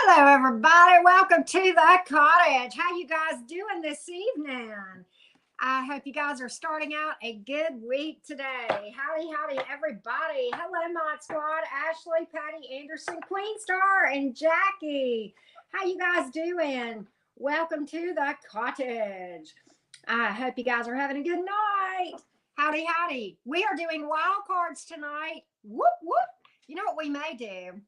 Hello, everybody. Welcome to the cottage. How you guys doing this evening? I hope you guys are starting out a good week today. Howdy, everybody. Hello, Mod Squad. Ashley, Patty Anderson, Queen Star, and Jackie. How you guys doing? Welcome to the cottage. I hope you guys are having a good night. Howdy. We are doing wild cards tonight. Whoop, whoop. You know what we may do?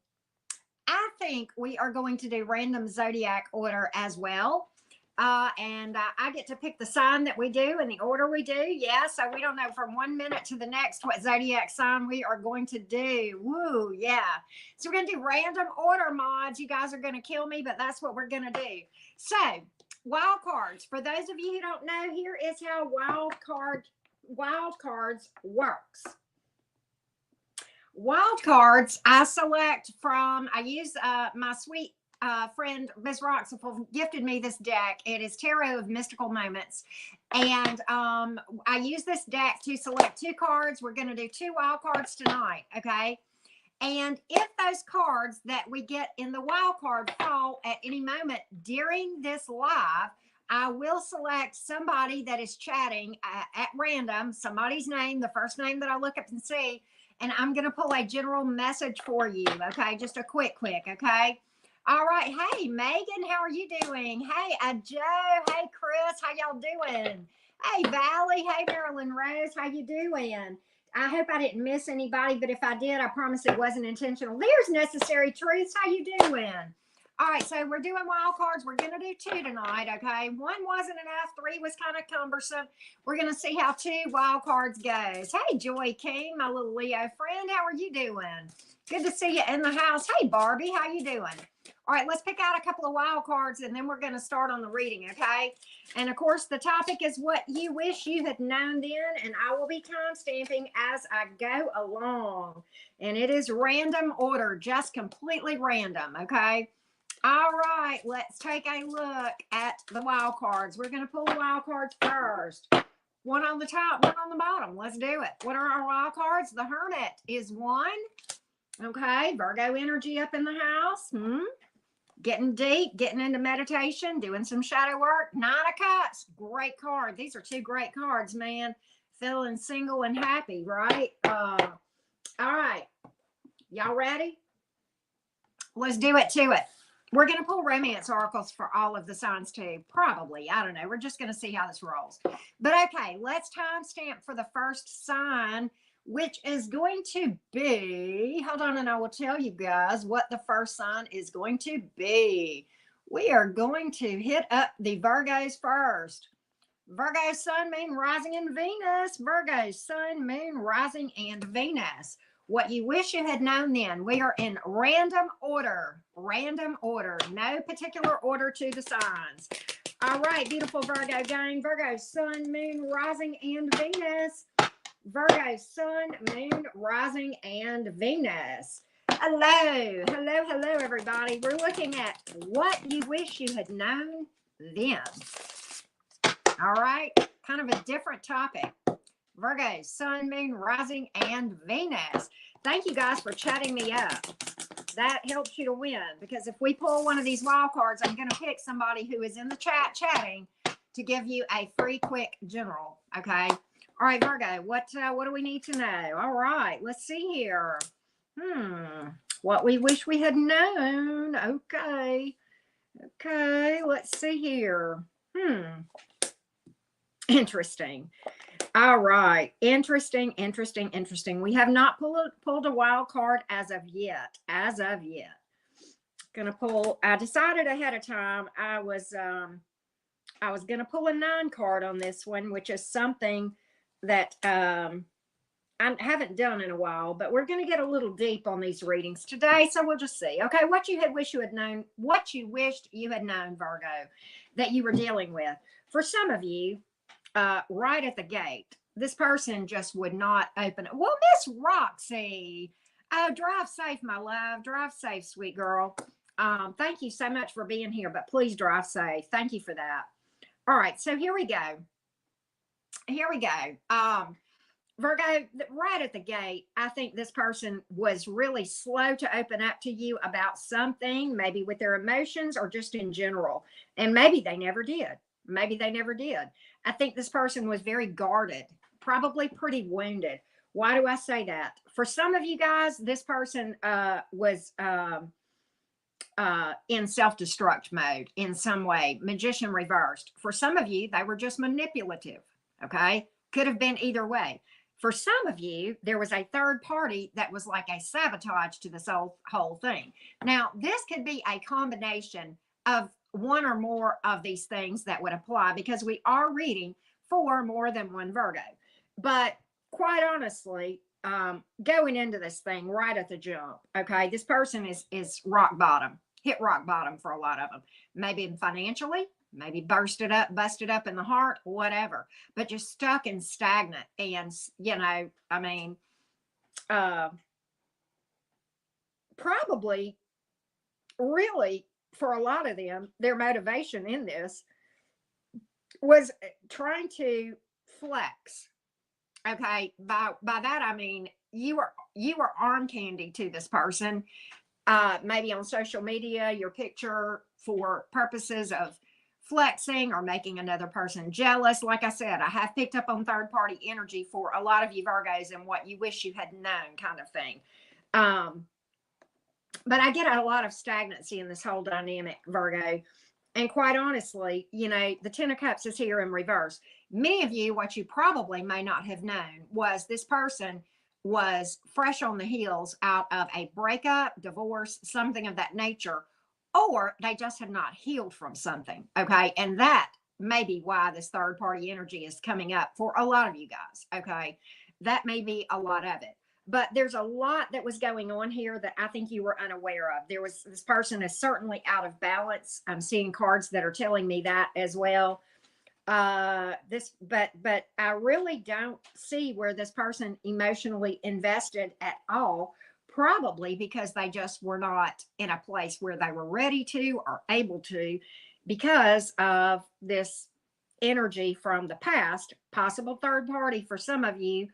I think we are going to do random zodiac order as well. And I get to pick the sign that we do and the order we do. Yeah, so we don't know from 1 minute to the next what zodiac sign we are going to do. Woo, yeah. So we're going to do random order, mods. You guys are going to kill me, but that's what we're going to do. So, wild cards. For those of you who don't know, here is how wild cards works. Wild cards, I use my sweet friend, Ms. Roxapel, gifted me this deck. It is Tarot of Mystical Moments. And I use this deck to select 2 cards. We're going to do 2 wild cards tonight, okay? And if those cards that we get in the wild card fall at any moment during this live, I will select somebody that is chatting at random, somebody's name, the first name that I look up and see, and I'm going to pull a general message for you, okay? Just a quick, okay? All right. Hey, Megan, how are you doing? Hey, Joe. Hey, Chris, how y'all doing? Hey, Valley. Hey, Marilyn Rose, how you doing? I hope I didn't miss anybody, but if I did, I promise it wasn't intentional. There's Necessary Truths. How you doing? All right, so we're doing wild cards. We're going to do 2 tonight, okay? 1 wasn't enough. 3 was kind of cumbersome. We're going to see how 2 wild cards goes. Hey, Joy King, my little Leo friend. How are you doing? Good to see you in the house. Hey, Barbie, how you doing? All right, let's pick out a couple of wild cards, and then we're going to start on the reading, okay? And, of course, the topic is what you wish you had known then, and I will be time stamping as I go along. And it is random order, just completely random, okay? All right, let's take a look at the wild cards. We're going to pull the wild cards first. 1 on the top, 1 on the bottom. Let's do it. What are our wild cards? The Hermit is 1. Okay, Virgo energy up in the house. Getting deep, getting into meditation, doing some shadow work. 9 of Cups, great card. These are 2 great cards, man. Feeling single and happy, right? All right, y'all ready? Let's do it to it. We're going to pull romance oracles for all of the signs too. Probably. I don't know. We're just going to see how this rolls. But okay, let's timestamp for the first sign, which is going to be, hold on, and I will tell you guys what the first sign is going to be. We are going to hit up the Virgos first. Virgo, Sun, Moon, Rising, and Venus. Virgo, Sun, Moon, Rising, and Venus. What you wish you had known then. We are in random order. Random order. No particular order to the signs. All right, beautiful Virgo gang. Virgo, Sun, Moon, Rising, and Venus. Virgo, Sun, Moon, Rising, and Venus. Hello, everybody. We're looking at what you wish you had known then. All right, kind of a different topic. Virgo, Sun, Moon, Rising, and Venus. Thank you guys for chatting me up. That helps you to win, because if we pull one of these wild cards, I'm going to pick somebody who is in the chat chatting to give you a free quick general. Okay. All right, Virgo, what do we need to know? All right, let's see here. What we wish we had known. Okay, let's see here. Interesting. All right. Interesting. We have not pulled a wild card as of yet. Gonna pull. I decided ahead of time I was gonna pull a 9 card on this one, which is something that I haven't done in a while, but we're gonna get a little deep on these readings today. So we'll just see. Okay, what you wished you had known, Virgo, that you were dealing with. For some of you, right at the gate, this person just would not open it. Well, Miss Roxy, drive safe, my love. Drive safe, sweet girl. Thank you so much for being here, but please drive safe. Thank you for that. All right, so here we go. Virgo, right at the gate, I think this person was really slow to open up to you about something, maybe with their emotions or just in general. And maybe they never did. Maybe they never did. I think this person was very guarded, probably pretty wounded. Why do I say that? For some of you guys, this person was in self-destruct mode in some way, magician reversed. For some of you, they were just manipulative. Okay, could have been either way. For some of you, there was a third party that was like a sabotage to this whole thing. Now, this could be a combination of one or more of these things that would apply, because we are reading for more than one Virgo. But quite honestly, going into this thing right at the jump, okay, this person is rock bottom, hit rock bottom for a lot of them. Maybe financially, maybe busted up in the heart, whatever, but just stuck and stagnant. And I mean, probably really for a lot of them, their motivation in this was trying to flex. Okay, by that I mean you were arm candy to this person. Maybe on social media, your picture for purposes of flexing or making another person jealous. Like I said, I have picked up on third party energy for a lot of you Virgos and what you wish you had known kind of thing. But I get a lot of stagnancy in this whole dynamic, Virgo. And quite honestly, the Ten of Cups is here in reverse. Many of you, what you probably may not have known was this person was fresh on the heels out of a breakup, divorce, something of that nature, or they just have not healed from something. Okay. And that may be why this third party energy is coming up for a lot of you guys. Okay. That may be a lot of it. But there's a lot that was going on here that I think you were unaware of. This person is certainly out of balance. I'm seeing cards that are telling me that as well. But I really don't see where this person emotionally invested at all, probably because they just were not in a place where they were ready to or able to, because of this energy from the past, possible third party for some of you,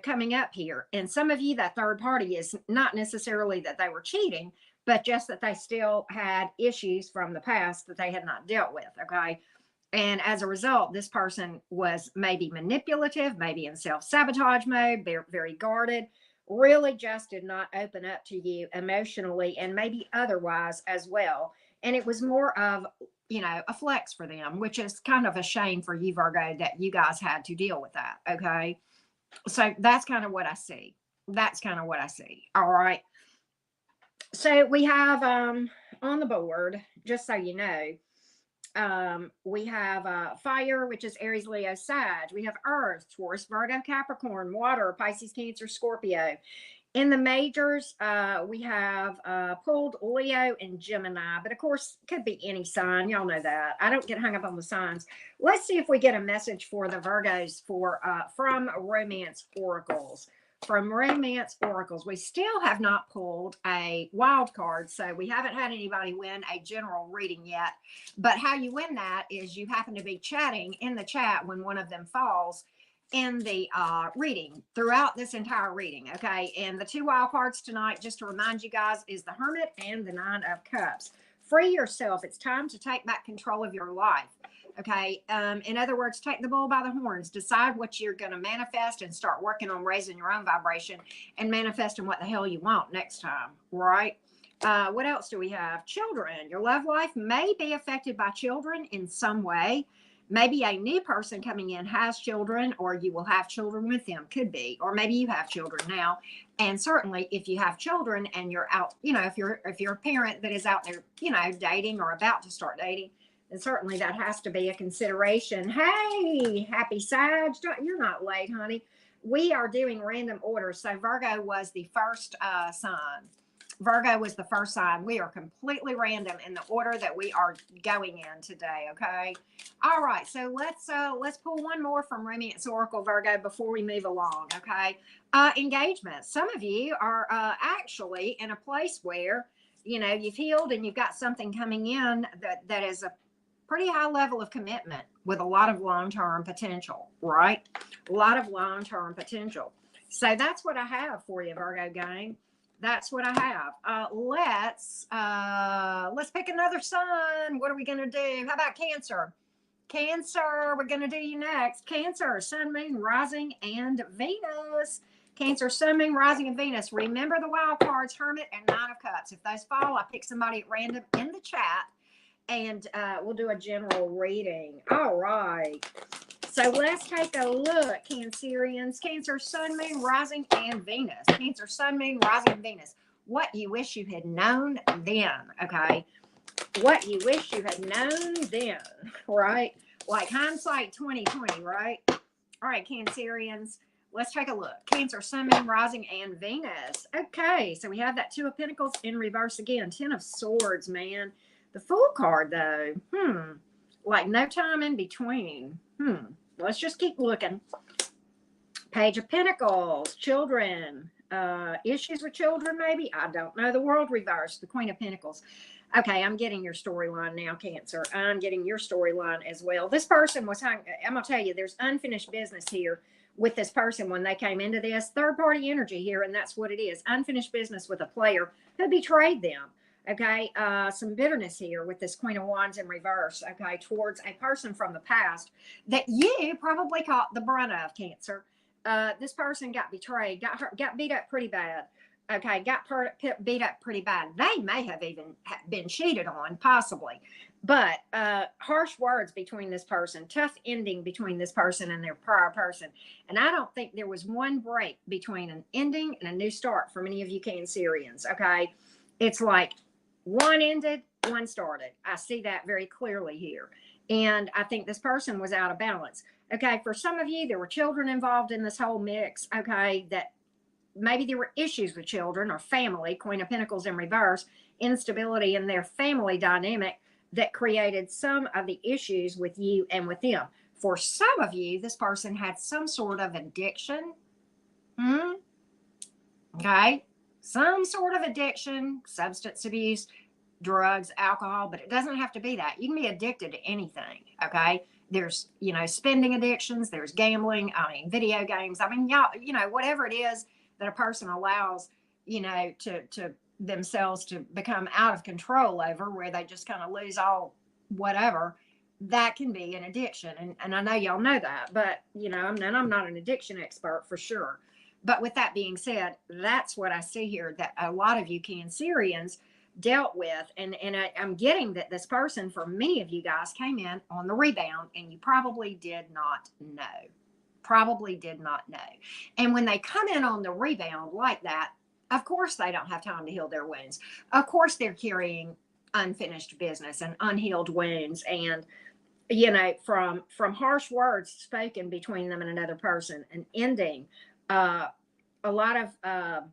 coming up here. And some of you, that third party is not necessarily that they were cheating, but just that they still had issues from the past that they had not dealt with. Okay. And as a result, this person was maybe manipulative, maybe in self-sabotage mode, they're very guarded, really just did not open up to you emotionally and maybe otherwise as well. And it was more of, a flex for them, which is kind of a shame for you, Virgo, that you guys had to deal with that. Okay. So that's kind of what I see. All right. So we have on the board, just so you know, we have fire, which is Aries, Leo, Sag. We have earth, Taurus, Virgo, Capricorn, water, Pisces, Cancer, Scorpio. In the majors, we have pulled Leo and Gemini, but of course, could be any sign. Y'all know that. I don't get hung up on the signs. Let's see if we get a message for the Virgos from Romance Oracles. From Romance Oracles, we still have not pulled a wild card, so we haven't had anybody win a general reading yet. But how you win that is you happen to be chatting in the chat when one of them falls in the reading throughout this entire reading. Okay. And the two wild cards tonight, just to remind you guys, is the Hermit and the Nine of Cups. Free yourself. It's time to take back control of your life. Okay. In other words, take the bull by the horns, decide what you're going to manifest and start working on raising your own vibration and manifesting what the hell you want next time. Right. What else do we have? Children. Your love life may be affected by children in some way. Maybe a new person coming in has children, or you will have children with them, could be, or maybe you have children now. And certainly if you have children and you're out, if you're a parent that is out there, dating or about to start dating, then certainly that has to be a consideration. Hey, happy Sag, you're not late, honey. We are doing random orders. So Virgo was the first sign. Virgo was the first sign. We are completely random in the order that we are going in today. Okay. All right. So let's pull one more from Romance Oracle, Virgo, before we move along. Okay. Engagement. Some of you are actually in a place where, you've healed and you've got something coming in that is pretty high level of commitment with a lot of long-term potential, right? A lot of long-term potential. So that's what I have for you, Virgo gang. That's what I have. Let's pick another sign. What are we going to do? How about Cancer? Cancer, we're going to do you next. Cancer, Sun, Moon, Rising, and Venus. Cancer, Sun, Moon, Rising, and Venus. Remember the wild cards, Hermit and Nine of Cups. If those fall, I pick somebody at random in the chat, and we'll do a general reading. All right. So let's take a look, Cancerians. Cancer, Sun, Moon, Rising, and Venus. Cancer, Sun, Moon, Rising, and Venus. What you wish you had known then, okay? What you wish you had known then, right? Like hindsight 2020, right? All right, Cancerians, let's take a look. Cancer, Sun, Moon, Rising, and Venus. Okay, so we have that Two of Pentacles in reverse again. Ten of Swords, man. The Fool card, though. Like no time in between. Let's just keep looking. Page of Pentacles, children. Issues with children, maybe? I don't know. The World reversed, the Queen of Pentacles. Okay, I'm getting your storyline now, Cancer. I'm getting your storyline as well. This person was, I'm going to tell you, there's unfinished business here with this person when they came into this. Third-party energy here, and that's what it is. Unfinished business with a player who betrayed them. Okay, some bitterness here with this Queen of Wands in reverse, okay, towards a person from the past that you probably caught the brunt of, Cancer. This person got betrayed, got beat up pretty bad. Okay, got beat up pretty bad. They may have even been cheated on, possibly. But harsh words between this person, tough ending between this person and their prior person. And I don't think there was one break between an ending and a new start for many of you Cancerians, okay? It's like one ended, one started. I see that very clearly here. And I think this person was out of balance. Okay, for some of you, there were children involved in this whole mix, okay, that maybe there were issues with children or family, Queen of Pentacles in reverse, instability in their family dynamic that created some of the issues with you and with them. For some of you, this person had some sort of addiction. Okay, some sort of addiction, substance abuse, drugs, alcohol, but it doesn't have to be that. You can be addicted to anything, okay? There's, spending addictions, there's gambling, video games. Y'all, whatever it is that a person allows, to themselves to become out of control over, where they just kind of lose all whatever, that can be an addiction. And I know y'all know that, but, I'm not an addiction expert for sure. But with that being said, that's what I see here that a lot of you Cancerians dealt with. And I'm getting that this person, for many of you guys, came in on the rebound, and you probably did not know. And when they come in on the rebound like that, of course they don't have time to heal their wounds. Of course they're carrying unfinished business and unhealed wounds, and from harsh words spoken between them and another person, an ending, a lot of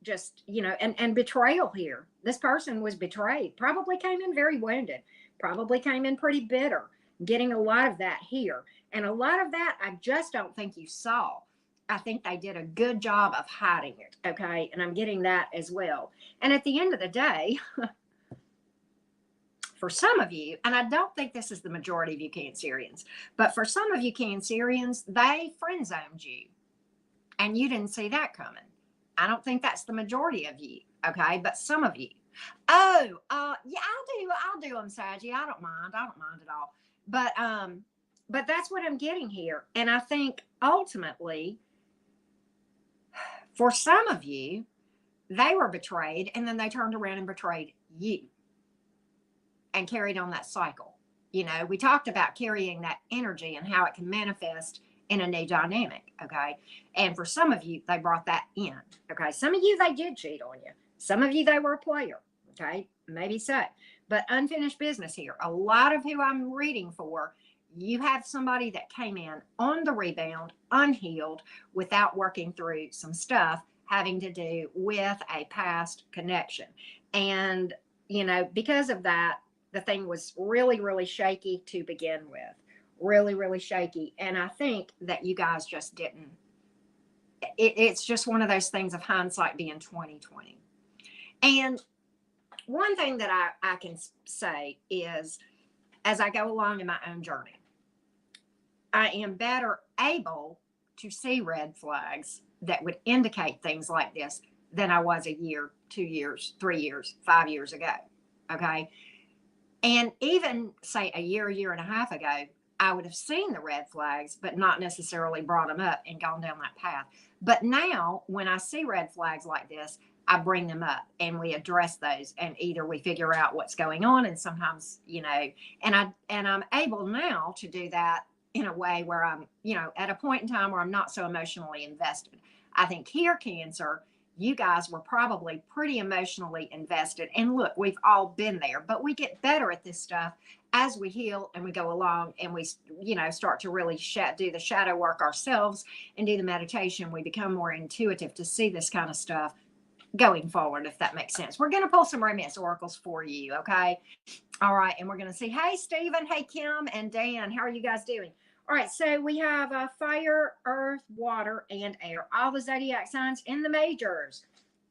just and betrayal here. This person was betrayed, probably came in very wounded, probably came in pretty bitter, getting a lot of that here. And a lot of that, I just don't think you saw. I think they did a good job of hiding it, okay? And I'm getting that as well. And at the end of the day, for some of you, and I don't think this is the majority of you Cancerians, but for some of you Cancerians, they friend zoned you, and you didn't see that coming. I don't think that's the majority of you, okay? But some of you. Yeah, I'll do them, Saggy. I don't mind at all. But that's what I'm getting here. And I think ultimately, for some of you, they were betrayed, and then they turned around and betrayed you and carried on that cycle. We talked about carrying that energy and how it can manifest in a new dynamic, okay? And for some of you, they brought that in, okay? Some of you, they did cheat on you. Some of you, they were a player, okay? Maybe so. But unfinished business here. A lot of who I'm reading for, you have somebody that came in on the rebound, unhealed, without working through some stuff having to do with a past connection. And, because of that, the thing was really, really shaky to begin with. Really, really shaky. And I think that you guys just didn't. It's just one of those things of hindsight being 2020. And one thing that I can say is as I go along in my own journey. I am better able to see red flags that would indicate things like this than I was a year, 2 years, 3 years, 5 years ago. Okay. And even say a year and a half ago, I would have seen the red flags, but not necessarily brought them up and gone down that path. But now when I see red flags like this, I bring them up and we address those, and either we figure out what's going on, and sometimes, and I'm able now to do that in a way where I'm, at a point in time where I'm not so emotionally invested. I think here, Cancer, you guys were probably pretty emotionally invested. And look, we've all been there, but we get better at this stuff as we heal and we go along, and we, start to really do the shadow work ourselves and do the meditation. We become more intuitive to see this kind of stuff going forward, if that makes sense. We're going to pull some romance oracles for you. Okay. All right. And we're going to see, hey, Stephen, hey, Kim, and Dan, how are you guys doing? All right, so we have fire, earth, water, and air. All the zodiac signs in the majors.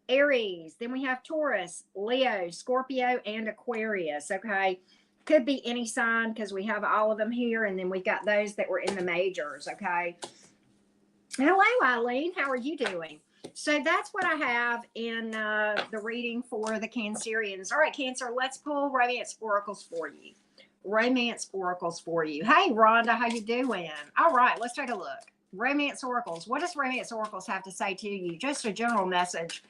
Aries, then we have Taurus, Leo, Scorpio, and Aquarius, okay? Could be any sign because we have all of them here, and then we've got those that were in the majors, okay? Hello, Eileen. How are you doing? So that's what I have in the reading for the Cancerians. All right, Cancer, let's pull romance oracles for you. Romance oracles for you. Hey, Rhonda, how you doing? All right, let's take a look. Romance oracles. What does romance oracles have to say to you? Just a general message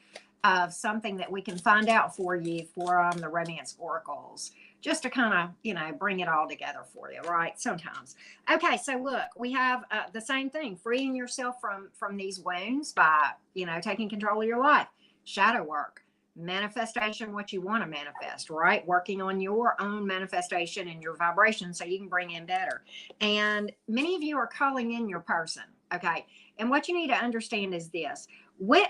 of something that we can find out for you from the romance oracles, just to kind of, bring it all together for you, right? Sometimes. Okay, so look, we have the same thing, freeing yourself from these wounds by, taking control of your life. Shadow work. Manifestation, what you want to manifest, right? Working on your own manifestation and your vibration so you can bring in better. And many of you are calling in your person, okay? And what you need to understand is this.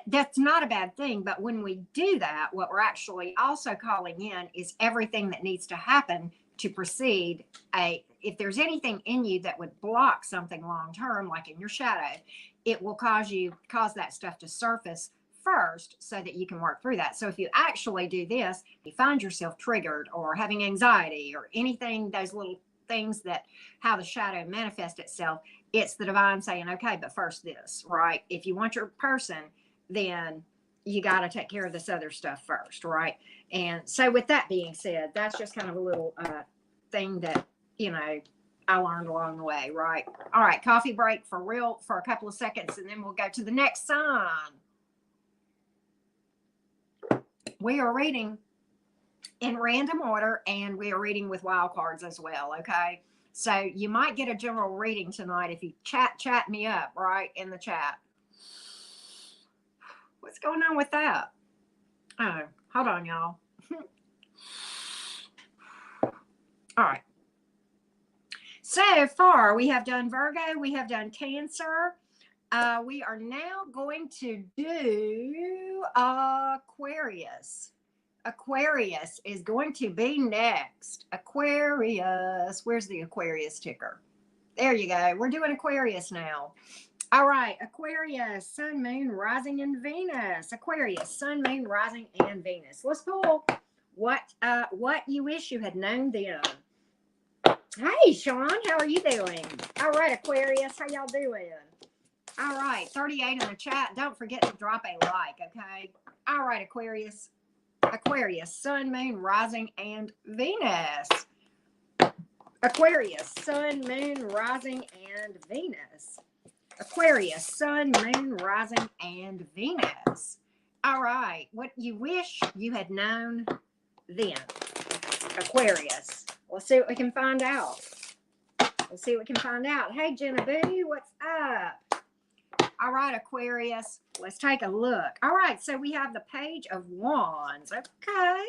That's not a bad thing, but when we do that, what we're actually also calling in is everything that needs to happen to proceed. If there's anything in you that would block something long term, like in your shadow, it will cause that stuff to surface first so that you can work through that. So if you actually do this, you find yourself triggered or having anxiety or anything, those little things that how the shadow manifests itself, it's the divine saying, okay, but first this, right? If you want your person, then you got to take care of this other stuff first, right? And so with that being said, that's just kind of a little thing that, I learned along the way, right? All right, coffee break for a couple of seconds, and then we'll go to the next sign. We are reading in random order, and we are reading with wild cards as well, okay? So you might get a general reading tonight if you chat me up, right, in the chat. What's going on with that? Oh, hold on, y'all. All right. So far, we have done Virgo. We have done Cancer. We are now going to do Aquarius. Aquarius is going to be next. Aquarius. Where's the Aquarius ticker? There you go. We're doing Aquarius now. All right. Aquarius, Sun, Moon, Rising, and Venus. Aquarius, Sun, Moon, Rising, and Venus. Let's pull what you wish you had known then. Hey, Sean. How are you doing? All right, Aquarius. How y'all doing? All right, 38 in the chat. Don't forget to drop a like, okay? All right, Aquarius. Aquarius, Sun, Moon, Rising, and Venus. Aquarius, Sun, Moon, Rising, and Venus. Aquarius, Sun, Moon, Rising, and Venus. All right, what you wish you had known then. Aquarius. Let's see what we can find out. Let's see what we can find out. Hey, Jenna Boo, what's up? All right, Aquarius, let's take a look. All right, so we have the Page of Wands. Okay.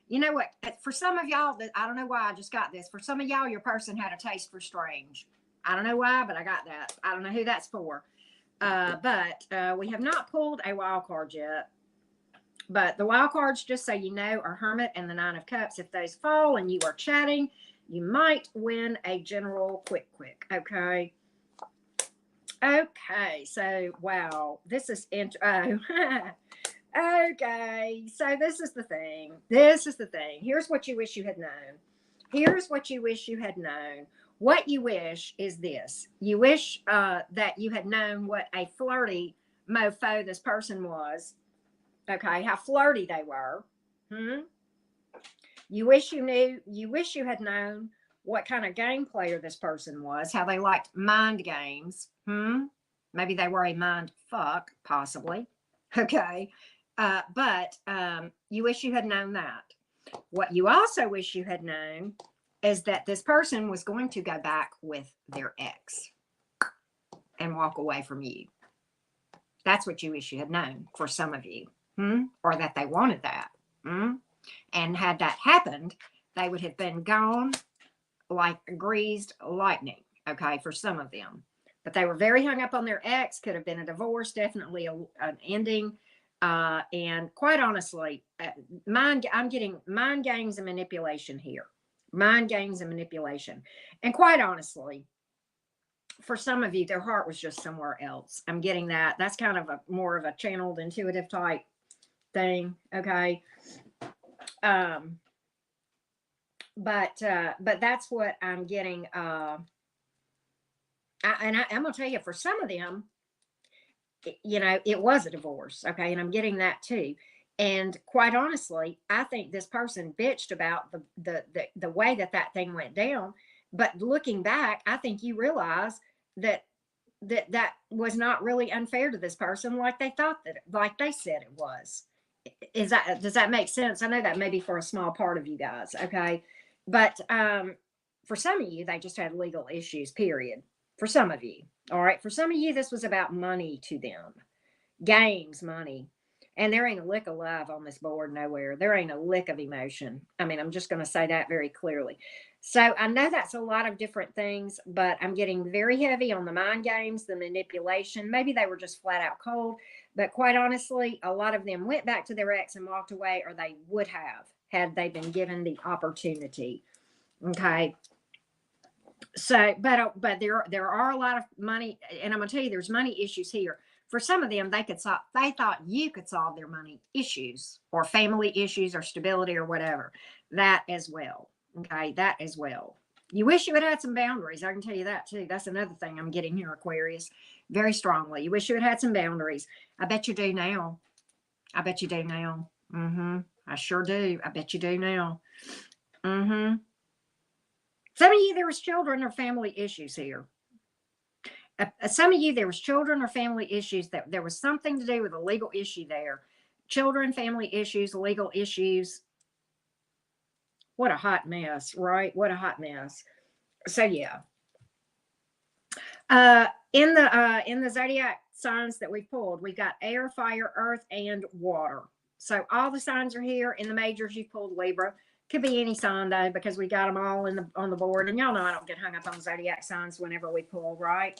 You know what? For some of y'all, I don't know why I just got this. For some of y'all, your person had a taste for strange. I don't know why, but I got that. I don't know who that's for. But we have not pulled a wild card yet. But the wild cards, just so you know, are Hermit and the Nine of Cups. If those fall and you are chatting, you might win a general quick. Okay. Okay, so wow, this is okay, so this is the thing. Here's what you wish you had known. Here's what you wish you had known. What you wish is this. You wish that you had known what a flirty mofo this person was. Okay, how flirty they were. You wish you had known what kind of game player this person was, how they liked mind games. Maybe they were a mind fuck, possibly. Okay. But you wish you had known that. What you also wish you had known is that this person was going to go back with their ex and walk away from you. That's what you wish you had known for some of you, or that they wanted that. And had that happened, they would have been gone like greased lightning, okay, for some of them. But they were very hung up on their ex. Could have been a divorce, definitely an ending. And quite honestly, I'm getting mind games and manipulation here. Mind games and manipulation. And quite honestly, for some of you, their heart was just somewhere else. I'm getting that. That's kind of more of a channeled intuitive type thing. Okay. But that's what I'm getting. I'm gonna tell you, for some of them, it was a divorce. Okay. And I'm getting that too. And quite honestly, I think this person bitched about the way that thing went down. But looking back, I think you realize that was not really unfair to this person, like they thought like they said it was. Does that make sense? I know that maybe for a small part of you guys. Okay. But for some of you, they just had legal issues, period. For some of you. All right. For some of you, this was about money to them. Games, money. And there ain't a lick of love on this board nowhere. There ain't a lick of emotion. I mean, I'm just going to say that very clearly. So I know that's a lot of different things, but I'm getting very heavy on the mind games, the manipulation. Maybe they were just flat out cold. But quite honestly, a lot of them went back to their ex and walked away, or they would have had they been given the opportunity. Okay. So, but there are a lot of money, and I'm going to tell you, there's money issues here. For some of them, they thought you could solve their money issues or family issues or stability or whatever. That as well. Okay, that as well. You wish you had had some boundaries. I can tell you that too. That's another thing I'm getting here, Aquarius, very strongly. You wish you had had some boundaries. I bet you do now. I bet you do now. I sure do. I bet you do now. Some of you, there was children or family issues here. Some of you, there was children or family issues, that there was something to do with a legal issue there. Children, family issues, legal issues. What a hot mess, right? What a hot mess. So yeah. In the zodiac signs that we pulled, we've got air, fire, earth, and water. So all the signs are here. In the majors, you pulled Libra. Could be any sign though, because we got them all on the board. And y'all know I don't get hung up on zodiac signs whenever we pull, right?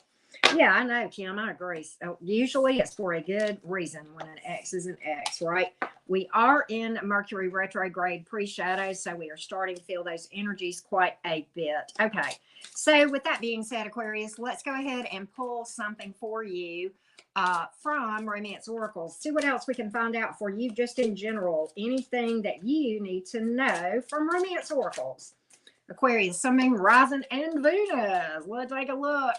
Yeah, I know, Kim. I agree. So usually it's for a good reason when an X is an X, right? We are in Mercury retrograde pre-shadow, so we are starting to feel those energies quite a bit. Okay, so with that being said, Aquarius, let's go ahead and pull something for you from Romance Oracles. See what else we can find out for you just in general. Anything that you need to know from Romance Oracles. Aquarius, Sun, Moon, Rising, and Venus. Let's take a look.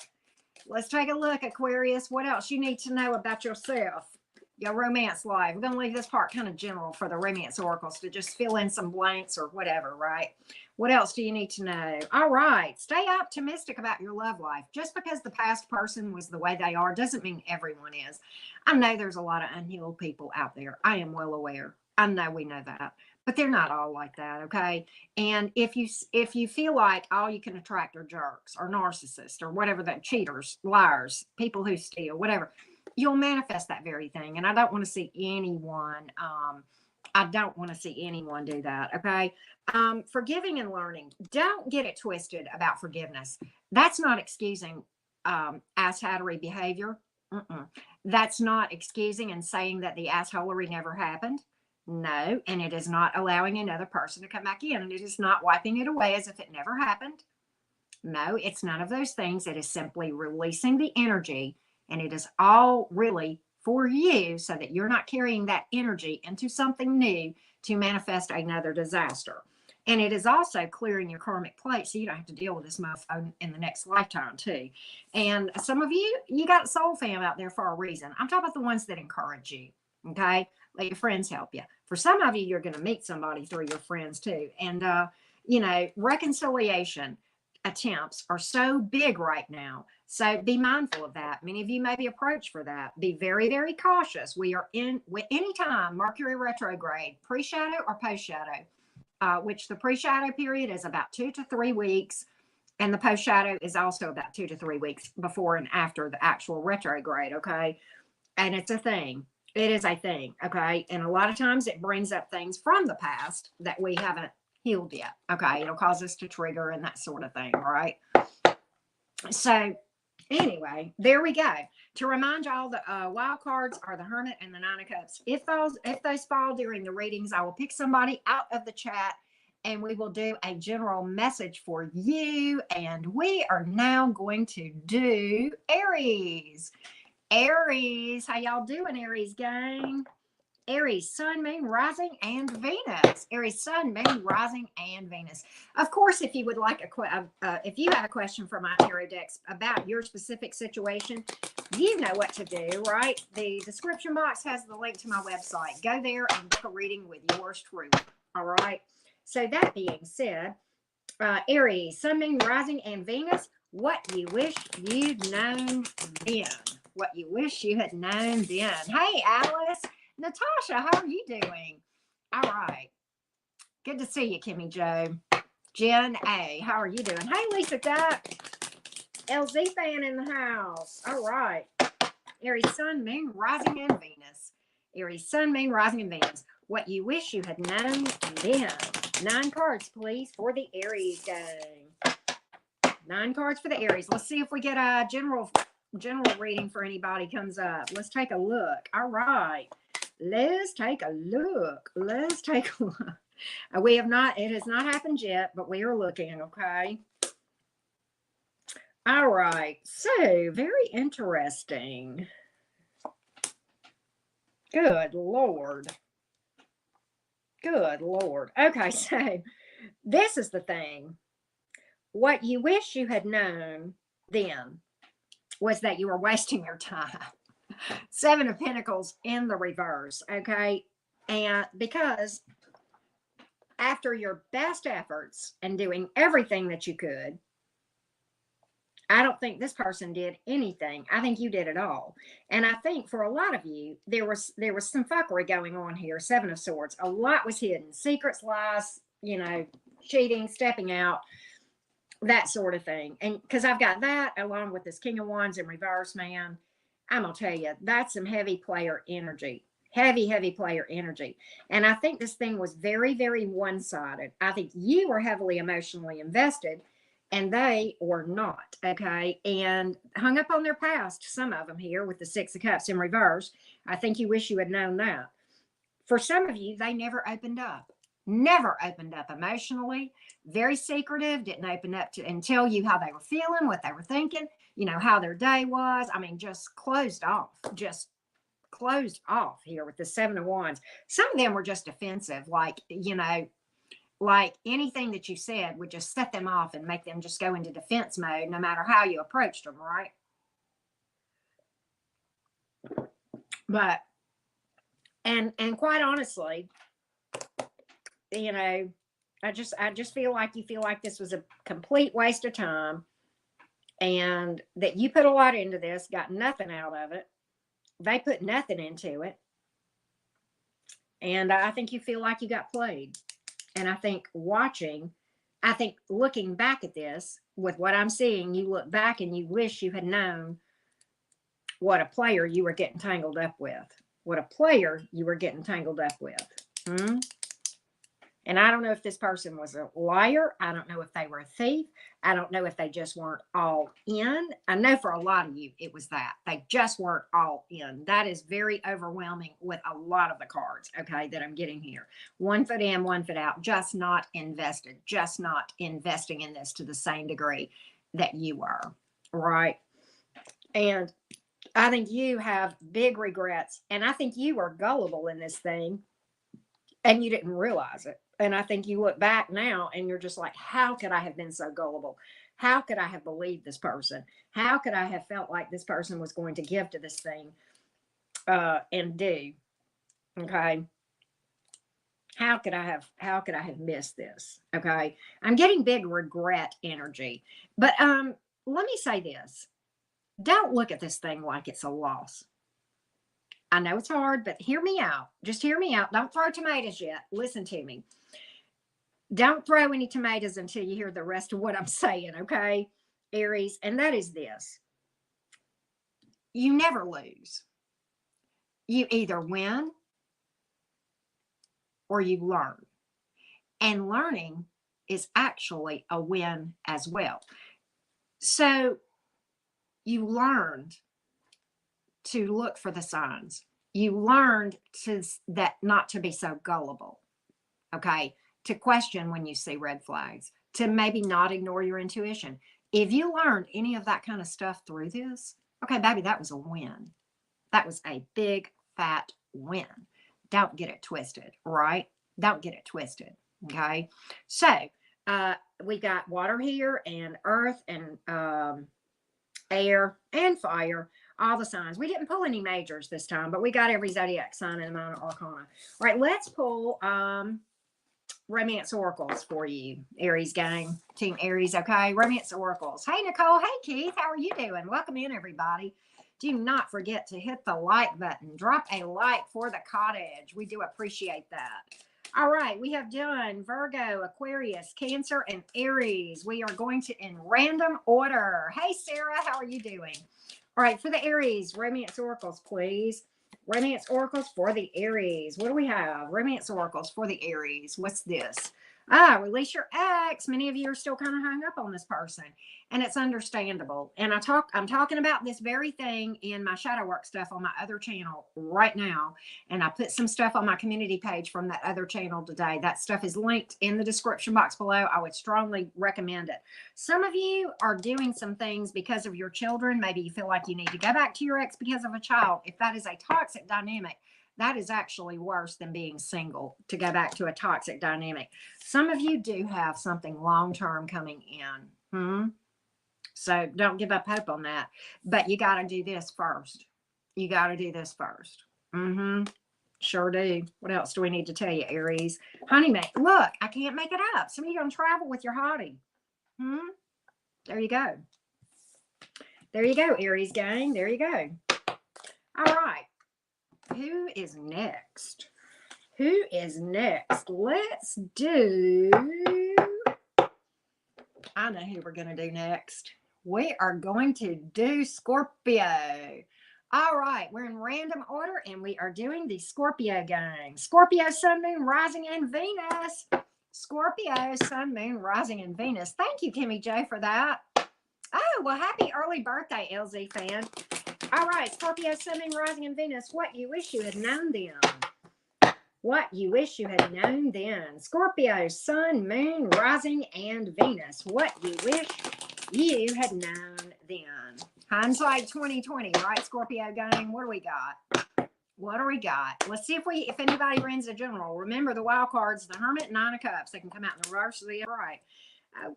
Let's take a look, Aquarius. What else you need to know about yourself, your romance life? We're going to leave this part kind of general for the Romance Oracles to just fill in some blanks or whatever, right? What else do you need to know? All right. Stay optimistic about your love life. Just because the past person was the way they are doesn't mean everyone is. I know there's a lot of unhealed people out there. I am well aware. I know we know that. But they're not all like that, okay? And if you feel like all you can attract are jerks or narcissists or whatever, that cheaters, liars, people who steal, whatever, you'll manifest that very thing. And I don't want to see anyone. I don't want to see anyone do that, okay? Forgiving and learning. Don't get it twisted about forgiveness. That's not excusing asshattery behavior. That's not excusing and saying that the assholery never happened. No, and it is not allowing another person to come back in, and it is not wiping it away as if it never happened. No, it's none of those things. It is simply releasing the energy, and it is all really for you so that you're not carrying that energy into something new to manifest another disaster. And it is also clearing your karmic plate so you don't have to deal with this mofo in the next lifetime too. And some of you, you got soul fam out there for a reason. I'm talking about the ones that encourage you. Okay. Let your friends help you. For some of you, you're going to meet somebody through your friends too. And, you know, reconciliation attempts are so big right now. So be mindful of that. Many of you may be approached for that. Be very, very cautious. We are in with any time Mercury retrograde, pre-shadow or post-shadow, which the pre-shadow period is about 2 to 3 weeks. And the post-shadow is also about 2 to 3 weeks before and after the actual retrograde. Okay. And it's a thing. It is a thing. Okay. And a lot of times it brings up things from the past that we haven't healed yet. Okay. It'll cause us to trigger and that sort of thing. Right. So anyway, there we go. To remind y'all, the wild cards are the Hermit and the Nine of Cups. If those fall during the readings, I will pick somebody out of the chat and we will do a general message for you. And we are now going to do Aries. Aries, how y'all doing, Aries gang? Aries, Sun, Moon, Rising, and Venus. Aries, Sun, Moon, Rising, and Venus. Of course, if you would like if you have a question for my tarot decks about your specific situation, you know what to do, right? The description box has the link to my website. Go there and book a reading with yours truly. All right. So that being said, Aries, Sun, Moon, Rising, and Venus. What you wish you'd known then. What you wish you had known then. Hey, Alice. Natasha, how are you doing? All right. Good to see you, Kimmy Joe. Jen A, how are you doing? Hey, Lisa Duck. LZ fan in the house. All right. Aries, Sun, Moon, Rising, and Venus. Aries, Sun, Moon, Rising, and Venus. What you wish you had known then. 9 cards, please, for the Aries gang. 9 cards for the Aries. Let's see if we get a general reading for anybody comes up. Let's take a look. All right. Let's take a look. Let's take a look. It has not happened yet, but we are looking, okay? All right. So, very interesting. Good Lord. Good Lord. Okay, so this is the thing. What you wish you had known then was that you were wasting your time. 7 of Pentacles in the reverse, okay? And because after your best efforts and doing everything that you could, I don't think this person did anything. I think you did it all. And I think for a lot of you, there was some fuckery going on here. 7 of Swords. A lot was hidden. Secrets, lies, you know, cheating, stepping out, that sort of thing. And because I've got that along with this King of Wands in reverse, man. I'm going to tell you, that's some heavy player energy. Heavy player energy. And I think this thing was very, very one-sided. I think you were heavily emotionally invested and they were not, okay? And hung up on their past, some of them here with the 6 of Cups in reverse. I think you wish you had known that. For some of you, they never opened up. Never opened up emotionally. Very secretive. Didn't open up to and tell you how they were feeling, what they were thinking, you know, how their day was. I mean, just closed off. Just closed off here with the 7 of Wands. Some of them were just defensive, like, you know, like anything that you said would just set them off and make them just go into defense mode no matter how you approached them, right? But and quite honestly, you know, I just feel like you feel like this was a complete waste of time and that you put a lot into this, got nothing out of it. They put nothing into it. And I think you feel like you got played. And I think looking back at this with what I'm seeing, you look back and you wish you had known what a player you were getting tangled up with. What a player you were getting tangled up with. And I don't know if this person was a liar. I don't know if they were a thief. I don't know if they just weren't all in. I know for a lot of you, it was that. They just weren't all in. That is very overwhelming with a lot of the cards, okay, that I'm getting here. 1 foot in, 1 foot out, just not invested, just not investing in this to the same degree that you were, right? And I think you have big regrets. And I think you were gullible in this thing and you didn't realize it. And I think you look back now and you're just like, how could I have been so gullible? How could I have believed this person? How could I have felt like this person was going to give to this thing and do? Okay. How could I have missed this? Okay. I'm getting big regret energy. But let me say this. Don't look at this thing like it's a loss. I know it's hard, but hear me out. Just hear me out. Don't throw tomatoes yet. Listen to me. Don't throw any tomatoes until you hear the rest of what I'm saying, okay, Aries? And that is this. You never lose. You either win or you learn. And learning is actually a win as well. So you learned to look for the signs. You learned that not to be so gullible, okay? To question when you see red flags, to maybe not ignore your intuition. If you learned any of that kind of stuff through this, okay, baby, that was a win. That was a big, fat win. Don't get it twisted, right? Don't get it twisted, okay? So we got water here and earth and air and fire, all the signs. We didn't pull any majors this time, but we got every zodiac sign in the minor arcana. All right, let's pull romance oracles for you, Aries gang, team Aries. Okay, romance oracles. Hey Nicole, hey Keith, how are you doing? Welcome in, everybody. Do not forget to hit the like button. Drop a like for the cottage. We do appreciate that. All right, we have done Virgo, Aquarius, Cancer, and Aries. We are going to in random order. Hey Sarah, how are you doing? All right, for the Aries, romance oracles, please. Romance oracles for the Aries. What do we have? Romance oracles for the Aries. What's this? Release your ex. Many of you are still kind of hung up on this person, and it's understandable. And I'm talking about this very thing in my shadow work stuff on my other channel right now. And I put some stuff on my community page from that other channel today. That stuff is linked in the description box below. I would strongly recommend it. Some of you are doing some things because of your children. Maybe you feel like you need to go back to your ex because of a child. If that is a toxic dynamic, that is actually worse than being single, to go back to a toxic dynamic. Some of you do have something long-term coming in. So don't give up hope on that. But you got to do this first. You got to do this first. Sure do. What else do we need to tell you, Aries? Honeymoon. Look, I can't make it up. Some of you are going to travel with your hottie. There you go. There you go, Aries gang. There you go. All right. Who is next? Who is next? Let's do... I know who we're going to do next. We are going to do Scorpio. All right, we're in random order, and we are doing the Scorpio gang. Scorpio, Sun, Moon, Rising, and Venus. Scorpio, Sun, Moon, Rising, and Venus. Thank you, Kimmy J, for that. Oh, well, happy early birthday, LZ fan. All right, Scorpio, Sun, Moon, Rising, and Venus. What you wish you had known then. What you wish you had known then. Scorpio, Sun, Moon, Rising, and Venus. What you wish you had known then. Hindsight 2020, right, Scorpio gang? What do we got? What do we got? Let's see if anybody runs a general. Remember the wild cards, the Hermit, Nine of Cups. They can come out in the reverse or the upright.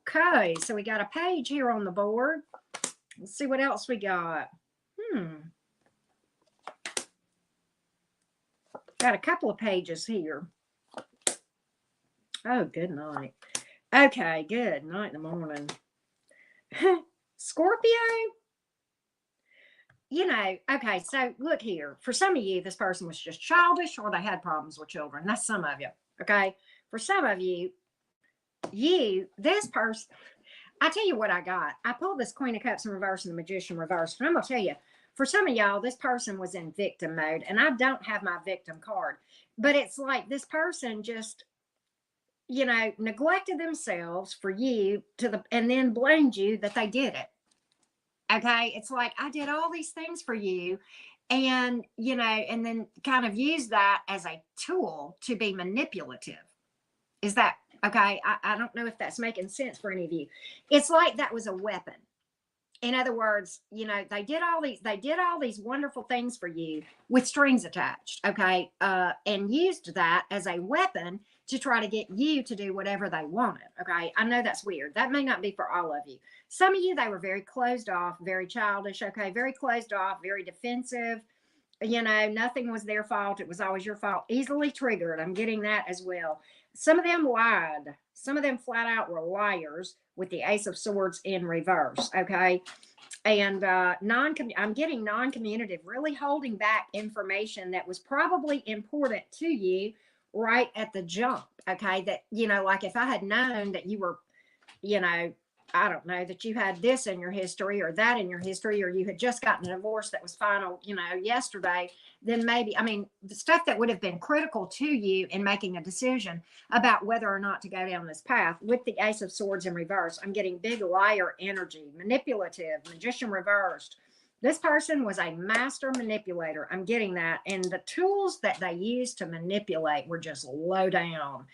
Okay, so we got a page here on the board. Let's see what else we got. Got a couple of pages here. Oh, good night. Okay, good night in the morning. Scorpio, you know, okay, so look here. For some of you, this person was just childish or they had problems with children. That's some of you, okay? For some of you, this person, I tell you what I got. I pulled this Queen of Cups in reverse and the Magician reverse. And I'm going to tell you, for some of y'all, this person was in victim mode. And I don't have my victim card. But it's like this person just, you know, neglected themselves for you and then blamed you that they did it. Okay. It's like, I did all these things for you. And, you know, and then kind of use that as a tool to be manipulative. Is that okay? I don't know if that's making sense for any of you. It's like that was a weapon. In other words, you know, they did all these wonderful things for you with strings attached, okay? And used that as a weapon to try to get you to do whatever they wanted. Okay. I know that's weird. That may not be for all of you. Some of you, they were very closed off, very childish. Okay. Very closed off, very defensive. You know, nothing was their fault. It was always your fault. Easily triggered. I'm getting that as well. Some of them lied. Some of them flat out were liars with the Ace of Swords in reverse. Okay. And I'm getting non-communicative, really holding back information that was probably important to you right at the jump. Okay. That, you know, like if I had known that you were, you know, I don't know, that you had this in your history or that in your history, or you had just gotten a divorce that was final, you know, yesterday, then maybe, I mean, the stuff that would have been critical to you in making a decision about whether or not to go down this path with the Ace of Swords in reverse. I'm getting big liar energy, manipulative, magician reversed. This person was a master manipulator. I'm getting that. And the tools that they used to manipulate were just low down,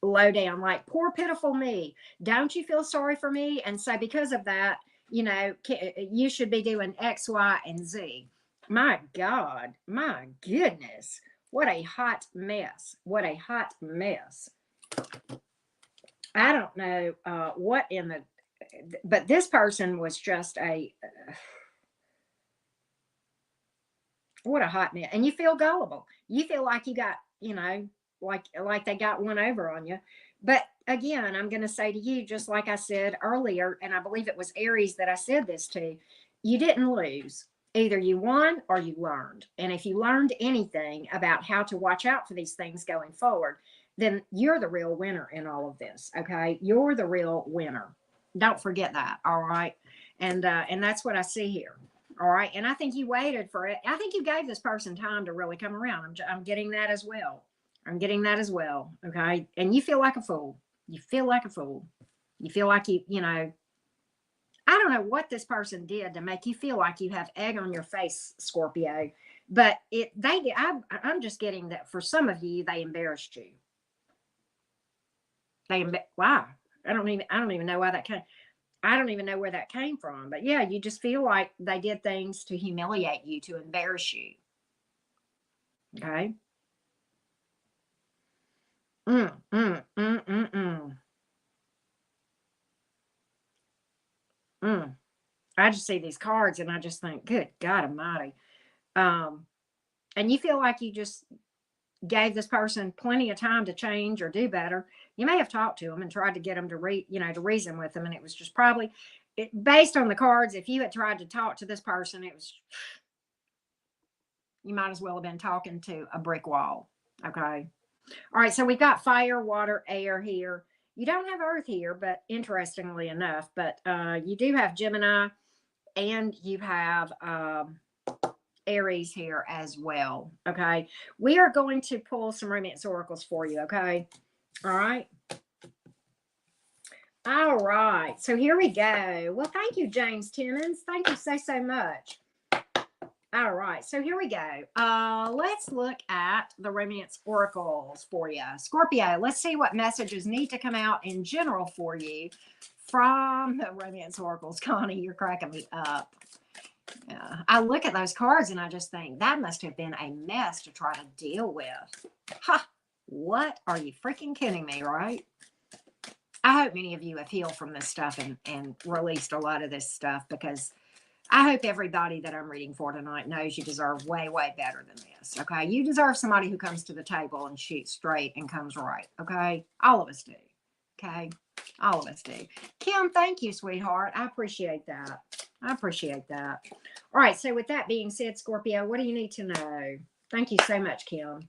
like poor pitiful me. Don't you feel sorry for me? And so because of that, you know, you should be doing X, Y, and Z. My God, my goodness, what a hot mess. What a hot mess. I don't know what in the, but this person was just what a hot mess. And you feel gullible. You feel like you got, you know, like they got one over on you. But again, I'm going to say to you, just like I said earlier, and I believe it was Aries that I said this to, you didn't lose. Either you won or you learned. And if you learned anything about how to watch out for these things going forward, then you're the real winner in all of this. Okay. You're the real winner. Don't forget that. All right. And that's what I see here. All right. And I think you waited for it. I think you gave this person time to really come around. I'm getting that as well. I'm getting that as well. Okay. And you feel like a fool. You feel like a fool. You feel like you know, I don't know what this person did to make you feel like you have egg on your face, Scorpio, but I'm just getting that for some of you, they embarrassed you. Wow. I don't even know why that came. I don't even know where that came from, but yeah, you just feel like they did things to humiliate you, to embarrass you. Okay. Mm, mm, mm, mm, mm. Mm. I just see these cards and I just think, good God Almighty. Um, and you feel like you just gave this person plenty of time to change or do better. You may have talked to them and tried to get them to to reason with them. And it was just probably based on the cards. If you had tried to talk to this person, you might as well have been talking to a brick wall. Okay. All right. So we've got fire, water, air here. You don't have earth here, but interestingly enough, but you do have Gemini and you have Aries here as well. Okay. We are going to pull some romance oracles for you. Okay. All right. All right. So here we go. Well, thank you, James Timmons. Thank you so much. All right. So here we go. Let's look at the romance oracles for you. Scorpio, let's see what messages need to come out in general for you from the romance oracles. Connie, you're cracking me up. I look at those cards and I just think that must have been a mess to try to deal with. Ha! What? Are you freaking kidding me, right? I hope many of you have healed from this stuff and released a lot of this stuff, because I hope everybody that I'm reading for tonight knows you deserve way, way better than this. Okay. You deserve somebody who comes to the table and shoots straight and comes right. Okay. All of us do. Okay. All of us do. Kim, thank you, sweetheart. I appreciate that. I appreciate that. All right. So with that being said, Scorpio, what do you need to know? Thank you so much, Kim.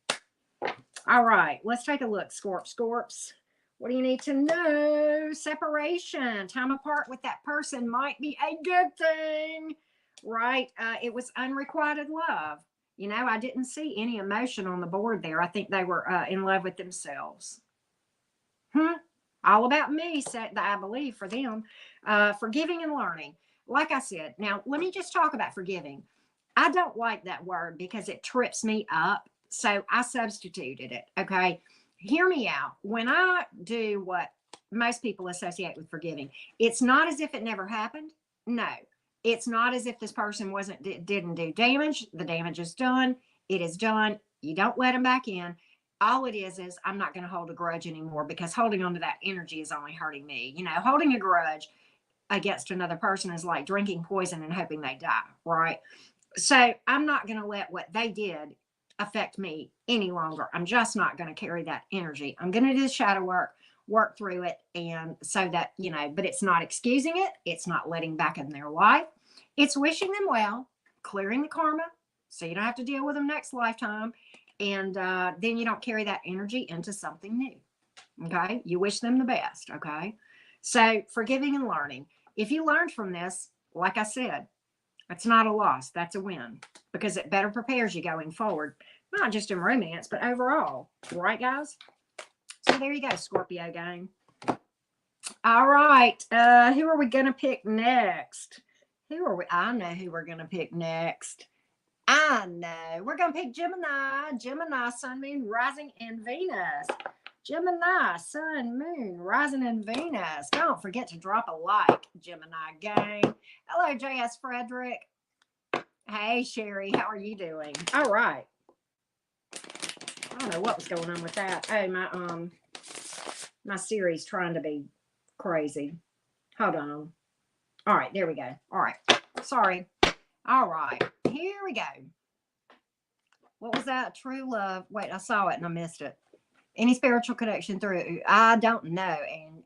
All right. Let's take a look. Scorps. What do you need to know? Separation. Time apart with that person might be a good thing, right? It was unrequited love. You know, I didn't see any emotion on the board there. I think they were in love with themselves. All about me, I believe, for them. Forgiving and learning. Like I said, now let me just talk about forgiving. I don't like that word because it trips me up. So I substituted it. Okay. Hear me out. When I do what most people associate with forgiving, it's not as if it never happened. No, it's not as if this person didn't do damage. The damage is done. It is done. You don't let them back in. all it is I'm not going to hold a grudge anymore, because holding on to that energy is only hurting me. You know, holding a grudge against another person is like drinking poison and hoping they die, right? So I'm not going to let what they did affect me any longer. I'm just not going to carry that energy. I'm going to do the shadow work through it. And so that, you know, but it's not excusing it. It's not letting back in their life. It's wishing them well, clearing the karma so you don't have to deal with them next lifetime. And then you don't carry that energy into something new. Okay. You wish them the best. Okay. So forgiving and learning. If you learned from this, like I said, it's not a loss. That's a win, because it better prepares you going forward, not just in romance, but overall. Right, guys? So there you go, Scorpio gang. All right. Who are we going to pick next? I know who we're going to pick next. I know. We're going to pick Gemini. Gemini, Sun, Moon, Rising, and Venus. Gemini, Sun, Moon, Rising, and Venus. Don't forget to drop a like, Gemini gang. Hello, J.S. Frederick. Hey, Sherry. How are you doing? All right. I don't know what was going on with that. Oh, my Siri's trying to be crazy. Hold on. All right, there we go. All right. Sorry. All right. Here we go. What was that? True love. Wait, I saw it and I missed it. Any spiritual connection through? I don't know,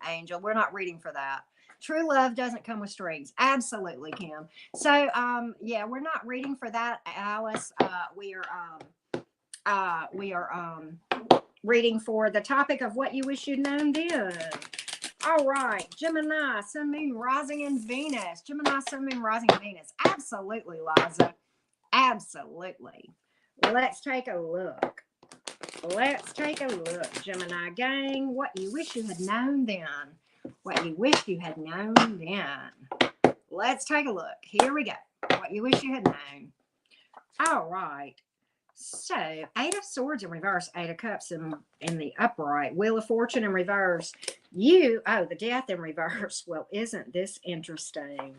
Angel. We're not reading for that. True love doesn't come with strings. Absolutely, Kim. So, yeah, we're not reading for that, Alice. We are reading for the topic of what you wish you'd known then. All right, Gemini, Sun, Moon, Rising, and Venus. Gemini, Sun, Moon, Rising, and Venus. Absolutely, Liza. Absolutely. Let's take a look. Let's take a look, Gemini gang. What you wish you had known then. What you wish you had known then. Let's take a look. Here we go. What you wish you had known. All right. So, Eight of Swords in reverse, Eight of Cups in the upright, Wheel of Fortune in reverse. The Death in reverse. Well, isn't this interesting?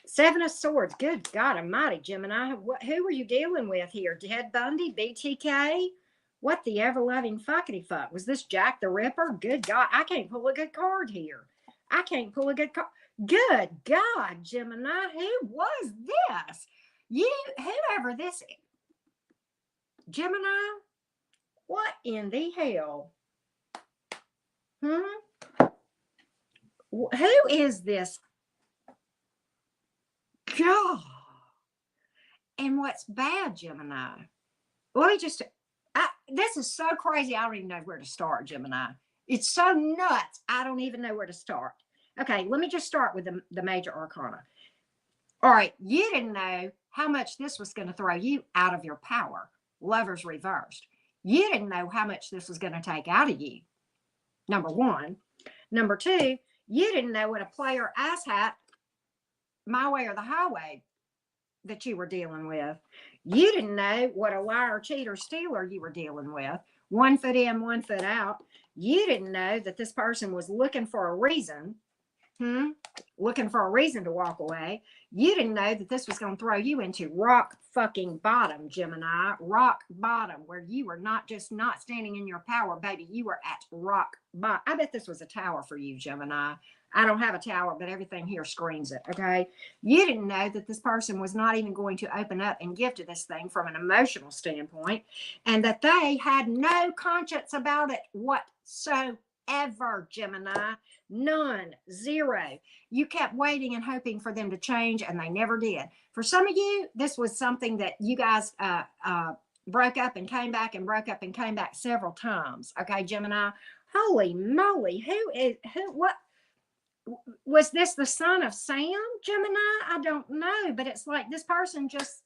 Seven of Swords. Good God Almighty, Gemini. Who are you dealing with here? Ted Bundy, BTK? What the ever-loving fuckity fuck? Was this Jack the Ripper? Good God. I can't pull a good card here. I can't pull a good card. Good God, Gemini. Who was this? Whoever this is. Gemini? What in the hell? Who is this? God. And what's bad, Gemini? Let me just... this is so crazy. I don't even know where to start, Gemini. It's so nuts. I don't even know where to start. Okay, let me just start with the major arcana. All right, you didn't know how much this was going to throw you out of your power. Lovers reversed. You didn't know how much this was going to take out of you. Number one. Number two, you didn't know what a player asshat, my way or the highway, that you were dealing with. You didn't know what a liar, cheater, stealer you were dealing with. 1 foot in, 1 foot out. You didn't know that this person was looking for a reason. Looking for a reason to walk away. You didn't know that this was going to throw you into rock fucking bottom, Gemini. Rock bottom, where you were not just not standing in your power, baby. You were at rock bottom. I bet this was a tower for you, Gemini. I don't have a tower, but everything here screams it, okay? You didn't know that this person was not even going to open up and give to this thing from an emotional standpoint, and that they had no conscience about it whatsoever, Gemini. None. Zero. You kept waiting and hoping for them to change, and they never did. For some of you, this was something that you guys broke up and came back and broke up and came back several times, okay, Gemini? Holy moly. What? Was this the son of Sam, Gemini? I don't know, but it's like this person just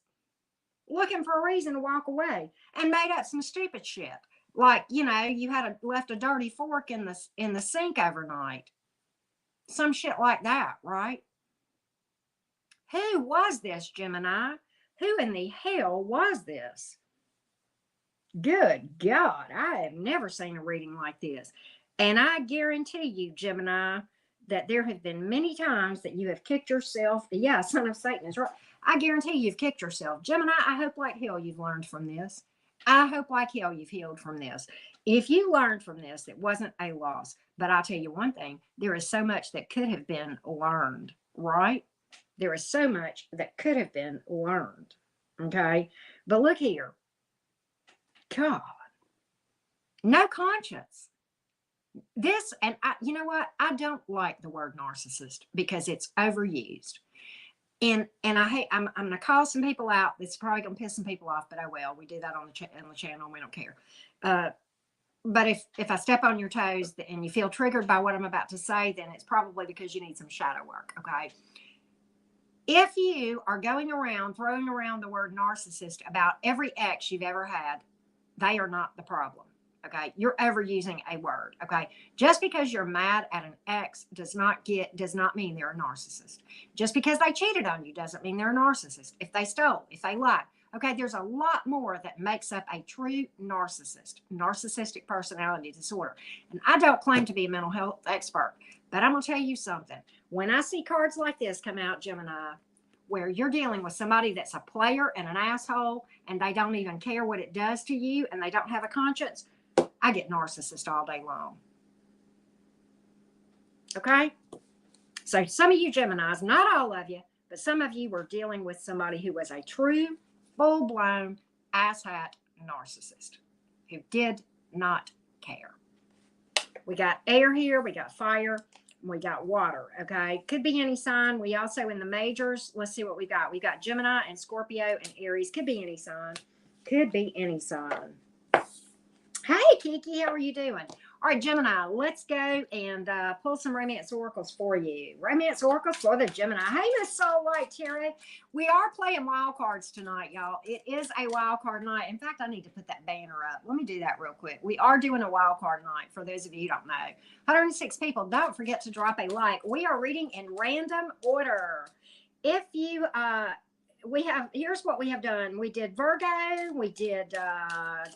looking for a reason to walk away and made up some stupid shit. Like, you know, you had left a dirty fork in the sink overnight. Some shit like that, right? Who was this, Gemini? Who in the hell was this? Good God, I have never seen a reading like this. And I guarantee you, Gemini, that there have been many times that you have kicked yourself. Yeah, son of Satan is right. I guarantee you've kicked yourself. Gemini, I hope like hell you've learned from this. I hope like hell you've healed from this. If you learned from this, it wasn't a loss. But I'll tell you one thing, there is so much that could have been learned, right? There is so much that could have been learned. Okay. But look here. God, no conscience. This, and you know what? I don't like the word narcissist because it's overused. And I hate, I'm gonna call some people out. It's probably gonna piss some people off, but oh well. We do that on the channel. We don't care. But if I step on your toes and you feel triggered by what I'm about to say, then it's probably because you need some shadow work. Okay. If you are going around throwing around the word narcissist about every ex you've ever had, they are not the problem. Okay. You're overusing a word. Okay. Just because you're mad at an ex does not mean they're a narcissist. Just because they cheated on you doesn't mean they're a narcissist. If they stole, if they lied. Okay. There's a lot more that makes up a true narcissist, narcissistic personality disorder. And I don't claim to be a mental health expert, but I'm going to tell you something. When I see cards like this come out, Gemini, where you're dealing with somebody that's a player and an asshole and they don't even care what it does to you and they don't have a conscience, I get narcissist all day long. Okay? So some of you Geminis, not all of you, but some of you were dealing with somebody who was a true, full-blown asshat narcissist who did not care. We got air here, we got fire, and we got water, okay? Could be any sign. We also, in the majors, let's see what we got. We got Gemini and Scorpio and Aries. Could be any sign. Could be any sign. Hey, Kiki, how are you doing? All right, Gemini, let's go and pull some romance oracles for you. Romance oracles for the Gemini. Hey, Miss Soul Light Terry. We are playing wild cards tonight, y'all. It is a wild card night. In fact, I need to put that banner up. Let me do that real quick. We are doing a wild card night for those of you who don't know. 106 people, don't forget to drop a like. We are reading in random order. If you here's what we have done. We did Virgo, we did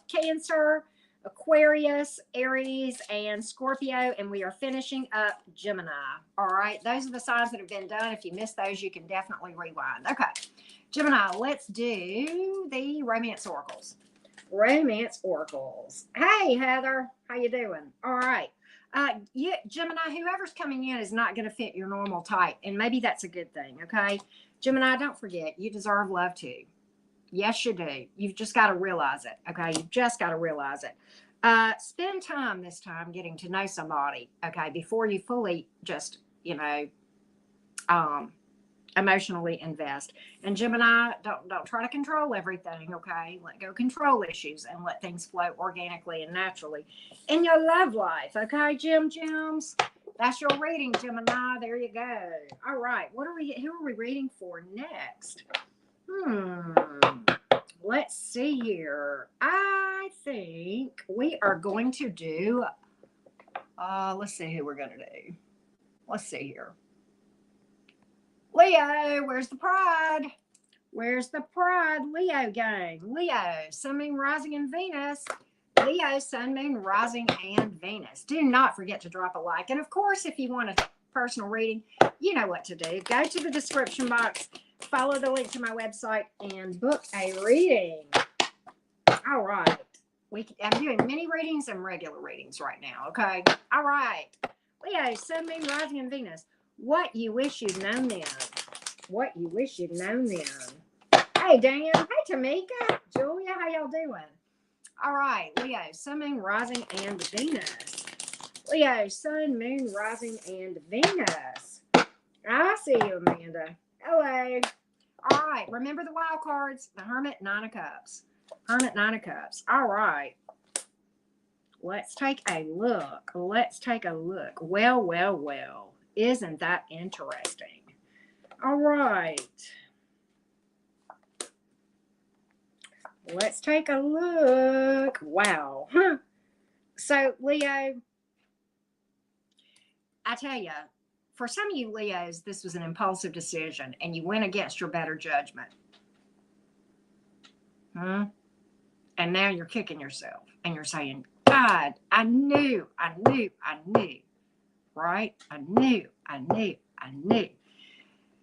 Cancer, Aquarius, Aries, and Scorpio, and we are finishing up Gemini. All right, those are the signs that have been done. If you missed those, you can definitely rewind. Okay, Gemini, let's do the romance oracles. Romance oracles. Hey, Heather, how you doing? All right. Gemini, whoever's coming in is not going to fit your normal type, and maybe that's a good thing, okay? Gemini, don't forget, you deserve love too. Yes, you do. You've just got to realize it. Okay. You've just got to realize it. Spend time this time getting to know somebody. Okay. Before you fully just, emotionally invest. And Gemini, don't try to control everything. Okay. Let go control issues and let things flow organically and naturally in your love life. Okay. Gems. That's your reading, Gemini. There you go. All right. Who are we reading for next? Let's see here. I think we are going to do, let's see who we're going to do. Let's see here. Leo, where's the pride? Where's the pride? Leo gang. Leo, Sun, Moon, Rising, and Venus. Leo, Sun, Moon, Rising, and Venus. Do not forget to drop a like. And of course, if you want a personal reading, you know what to do. Go to the description box. Follow the link to my website and book a reading. All right. I'm doing mini readings and regular readings right now, okay? All right. Leo, Sun, Moon, Rising, and Venus. What you wish you'd known then. What you wish you'd known then. Hey, Dan. Hey, Tamika. Julia, how y'all doing? All right. Leo, Sun, Moon, Rising, and Venus. Leo, Sun, Moon, Rising, and Venus. I see you, Amanda. Hello. All right. Remember the wild cards. The Hermit, Nine of Cups. Hermit, Nine of Cups. All right. Let's take a look. Let's take a look. Well. Isn't that interesting? All right. Let's take a look. Wow. So, Leo, I tell you, for some of you Leos, this was an impulsive decision and you went against your better judgment. And now you're kicking yourself and you're saying, God, I knew. Right? I knew.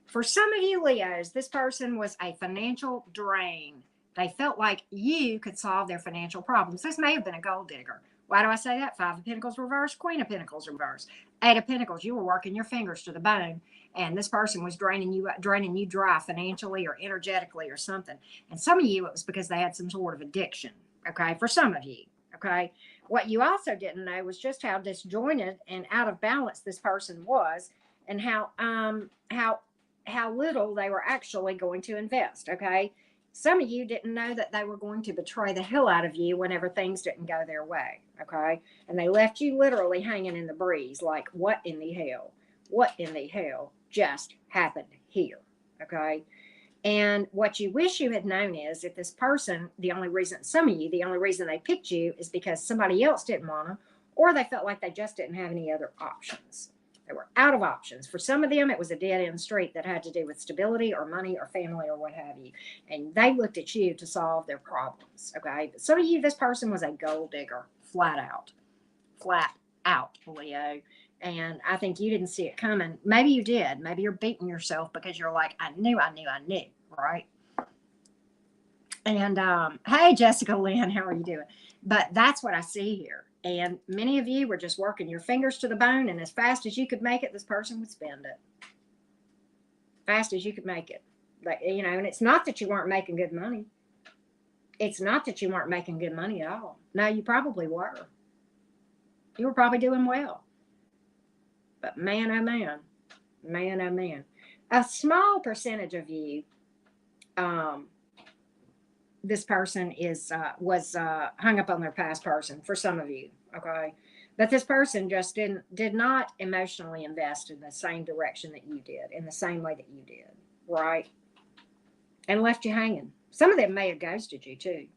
For some of you Leos, this person was a financial drain. They felt like you could solve their financial problems. This may have been a gold digger. Why do I say that? Five of Pentacles reversed, Queen of Pentacles reversed, Eight of Pentacles. You were working your fingers to the bone, and this person was draining you dry financially or energetically or something. And some of you, it was because they had some sort of addiction. Okay, for some of you. Okay, what you also didn't know was just how disjointed and out of balance this person was, and how little they were actually going to invest. Okay. Some of you didn't know that they were going to betray the hell out of you whenever things didn't go their way. Okay. And they left you literally hanging in the breeze. Like, what in the hell? What in the hell just happened here? Okay. And what you wish you had known is that this person, the only reason they picked you is because somebody else didn't want them, or they felt like they just didn't have any other options. They were out of options. For some of them, it was a dead-end street that had to do with stability or money or family or what have you. And they looked at you to solve their problems, okay? But some of you, this person was a gold digger, flat out, Leo. And I think you didn't see it coming. Maybe you did. Maybe you're beating yourself because you're like, I knew, right? And hey, Jessica Lynn, how are you doing? But that's what I see here. And many of you were just working your fingers to the bone, and as fast as you could make it, this person would spend it. Fast as you could make it. But, and it's not that you weren't making good money. It's not that you weren't making good money at all. No, you probably were. You were probably doing well. But man, oh man, a small percentage of you, this person was hung up on their past person for some of you, okay? But this person just did not emotionally invest in the same direction that you did, in the same way that you did, right? And left you hanging. Some of them may have ghosted you too.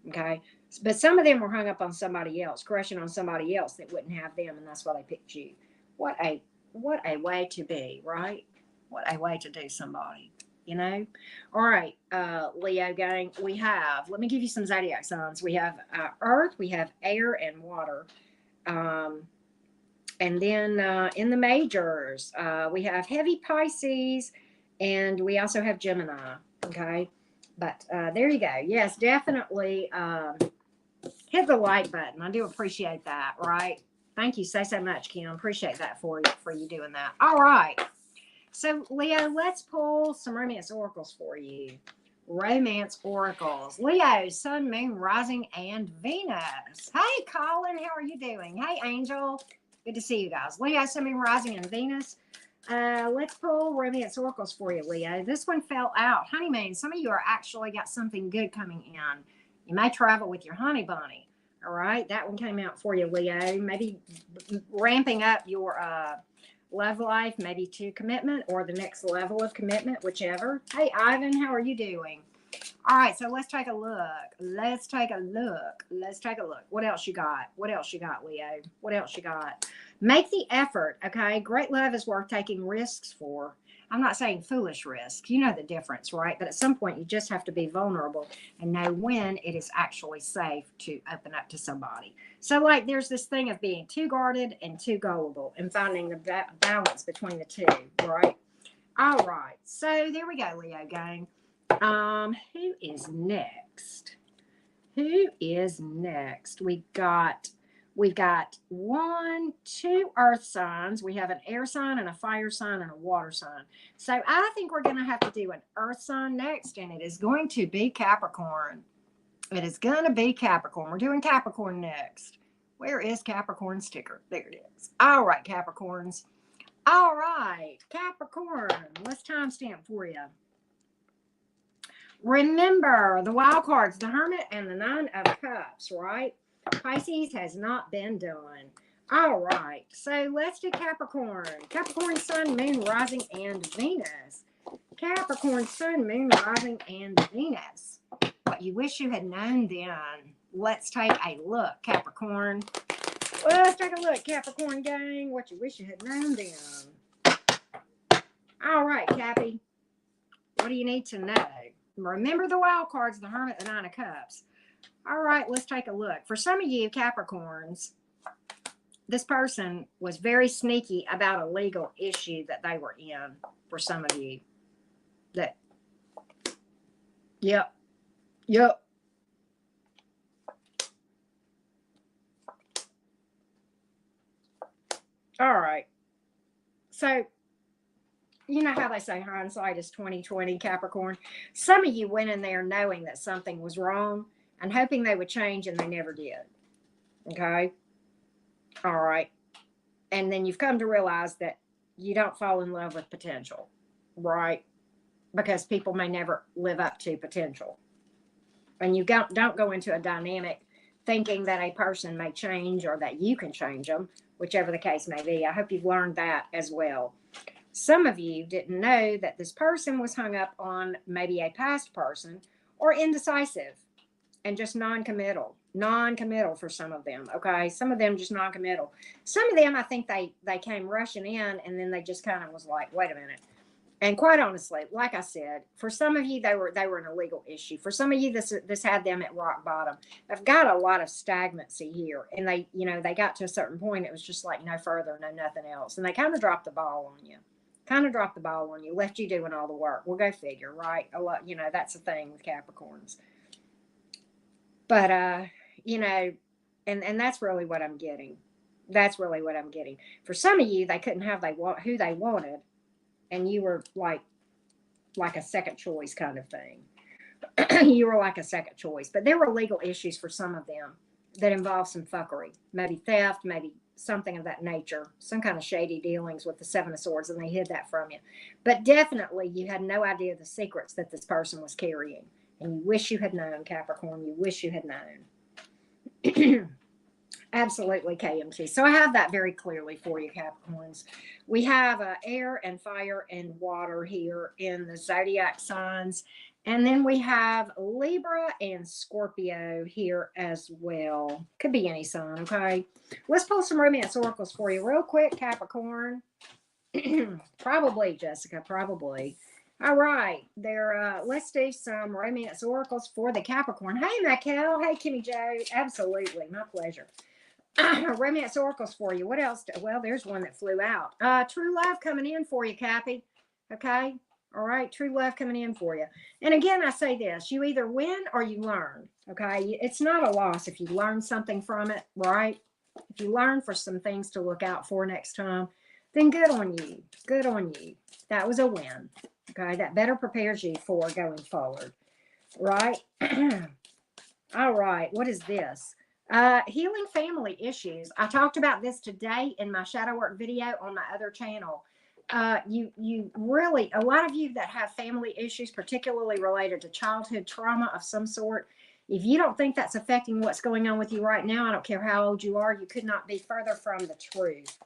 Okay? But some of them were hung up on somebody else, crushing on somebody else that wouldn't have them, and that's why they picked you. What a way to be, right? What a way to do somebody, All right, Leo gang, let me give you some zodiac signs. We have earth, we have air and water. And then in the majors, we have heavy Pisces, and we also have Gemini, okay? But there you go. Yes, definitely hit the like button. I do appreciate that, right? Thank you so much, Kim. Appreciate that for you doing that. All right. So, Leo, let's pull some romance oracles for you. Romance oracles. Leo, sun, moon, rising, and Venus. Hey, Colin, how are you doing? Hey, Angel. Good to see you guys. Leo, sun, moon, rising, and Venus. Let's pull romance oracles for you, Leo. This one fell out. Honeymoon. Some of you are actually got something good coming in. You may travel with your honey bunny. All right. That one came out for you, Leo. Maybe ramping up your love life, maybe to commitment or the next level of commitment, whichever. Hey, Ivan, how are you doing? All right, so let's take a look. What else you got? Leo? What else you got? Make the effort, okay? Great love is worth taking risks for. I'm not saying foolish risks. You know the difference, right? But at some point, you just have to be vulnerable and know when it is actually safe to open up to somebody. So, like, there's this thing of being too guarded and too gullible and finding the balance between the two, right? All right. So, there we go, Leo gang. Who is next? We've got 2 earth signs. We have an air sign and a fire sign and a water sign. So I think we're going to have to do an earth sign next, and it is going to be Capricorn. We're doing Capricorn next. Where is Capricorn sticker? There it is. All right, Capricorns. All right, Capricorn. Let's timestamp for you. Remember the wild cards, the Hermit and the 9 of Cups, right? Pisces has not been done. All right, so let's do Capricorn. Capricorn, sun, moon, rising, and Venus. Capricorn, sun, moon, rising, and Venus. What you wish you had known then. Let's take a look, Capricorn. Let's take a look, Capricorn gang. What you wish you had known then. All right, Cappy. What do you need to know? Remember the wild cards, the Hermit, the 9 of Cups. All right, let's take a look. For some of you Capricorns, this person was very sneaky about a legal issue that they were in for some of you. That, yep. All right. So, you know how they say hindsight is 20/20, Capricorn? Some of you went in there knowing that something was wrong and hoping they would change, and they never did. Okay? All right. And then you've come to realize that you don't fall in love with potential, right? Because people may never live up to potential. And you don't go into a dynamic thinking that a person may change or that you can change them, whichever the case may be. I hope you've learned that as well. Some of you didn't know that this person was hung up on maybe a past person, or indecisive and just non-committal for some of them. Okay. Some of them just non-committal. Some of them, I think they came rushing in, and then they just kind of was like, wait a minute. And quite honestly, like I said, for some of you, they were an illegal issue. For some of you, this had them at rock bottom. They've got a lot of stagnancy here, and they got to a certain point. It was just like no further, no nothing else, and they kind of dropped the ball on you. Left you doing all the work. Well, go figure, right? A lot, that's the thing with Capricorns. But and that's really what I'm getting. For some of you, they couldn't have who they wanted. And you were like a second choice kind of thing. You were like a second choice. But there were legal issues for some of them that involved some fuckery. Maybe theft, maybe something of that nature. Some kind of shady dealings with the Seven of Swords, and they hid that from you. But definitely you had no idea the secrets that this person was carrying. And you wish you had known, Capricorn. You wish you had known. Absolutely, KMT. So I have that very clearly for you, Capricorns. We have air and fire and water here in the zodiac signs. And then we have Libra and Scorpio here as well. Could be any sign, okay? Let's pull some romance oracles for you real quick, Capricorn. Probably, Jessica, probably. All right, let's do some romance oracles for the Capricorn. Hey, Michael. Hey, Kimmy Jo. Absolutely, my pleasure. Romance oracles for you. What else? Well, there's one that flew out. True love coming in for you, Cappy. Okay. All right. True love coming in for you. And again, I say this, you either win or you learn. Okay. It's not a loss if you learn something from it, right? If you learn for some things to look out for next time, then good on you. Good on you. That was a win. Okay. That better prepares you for going forward. Right. All right. What is this? Healing family issues. I talked about this today in my shadow work video on my other channel. You really, a lot of you that have family issues, particularly related to childhood trauma of some sort, if you don't think that's affecting what's going on with you right now, I don't care how old you are, you could not be further from the truth.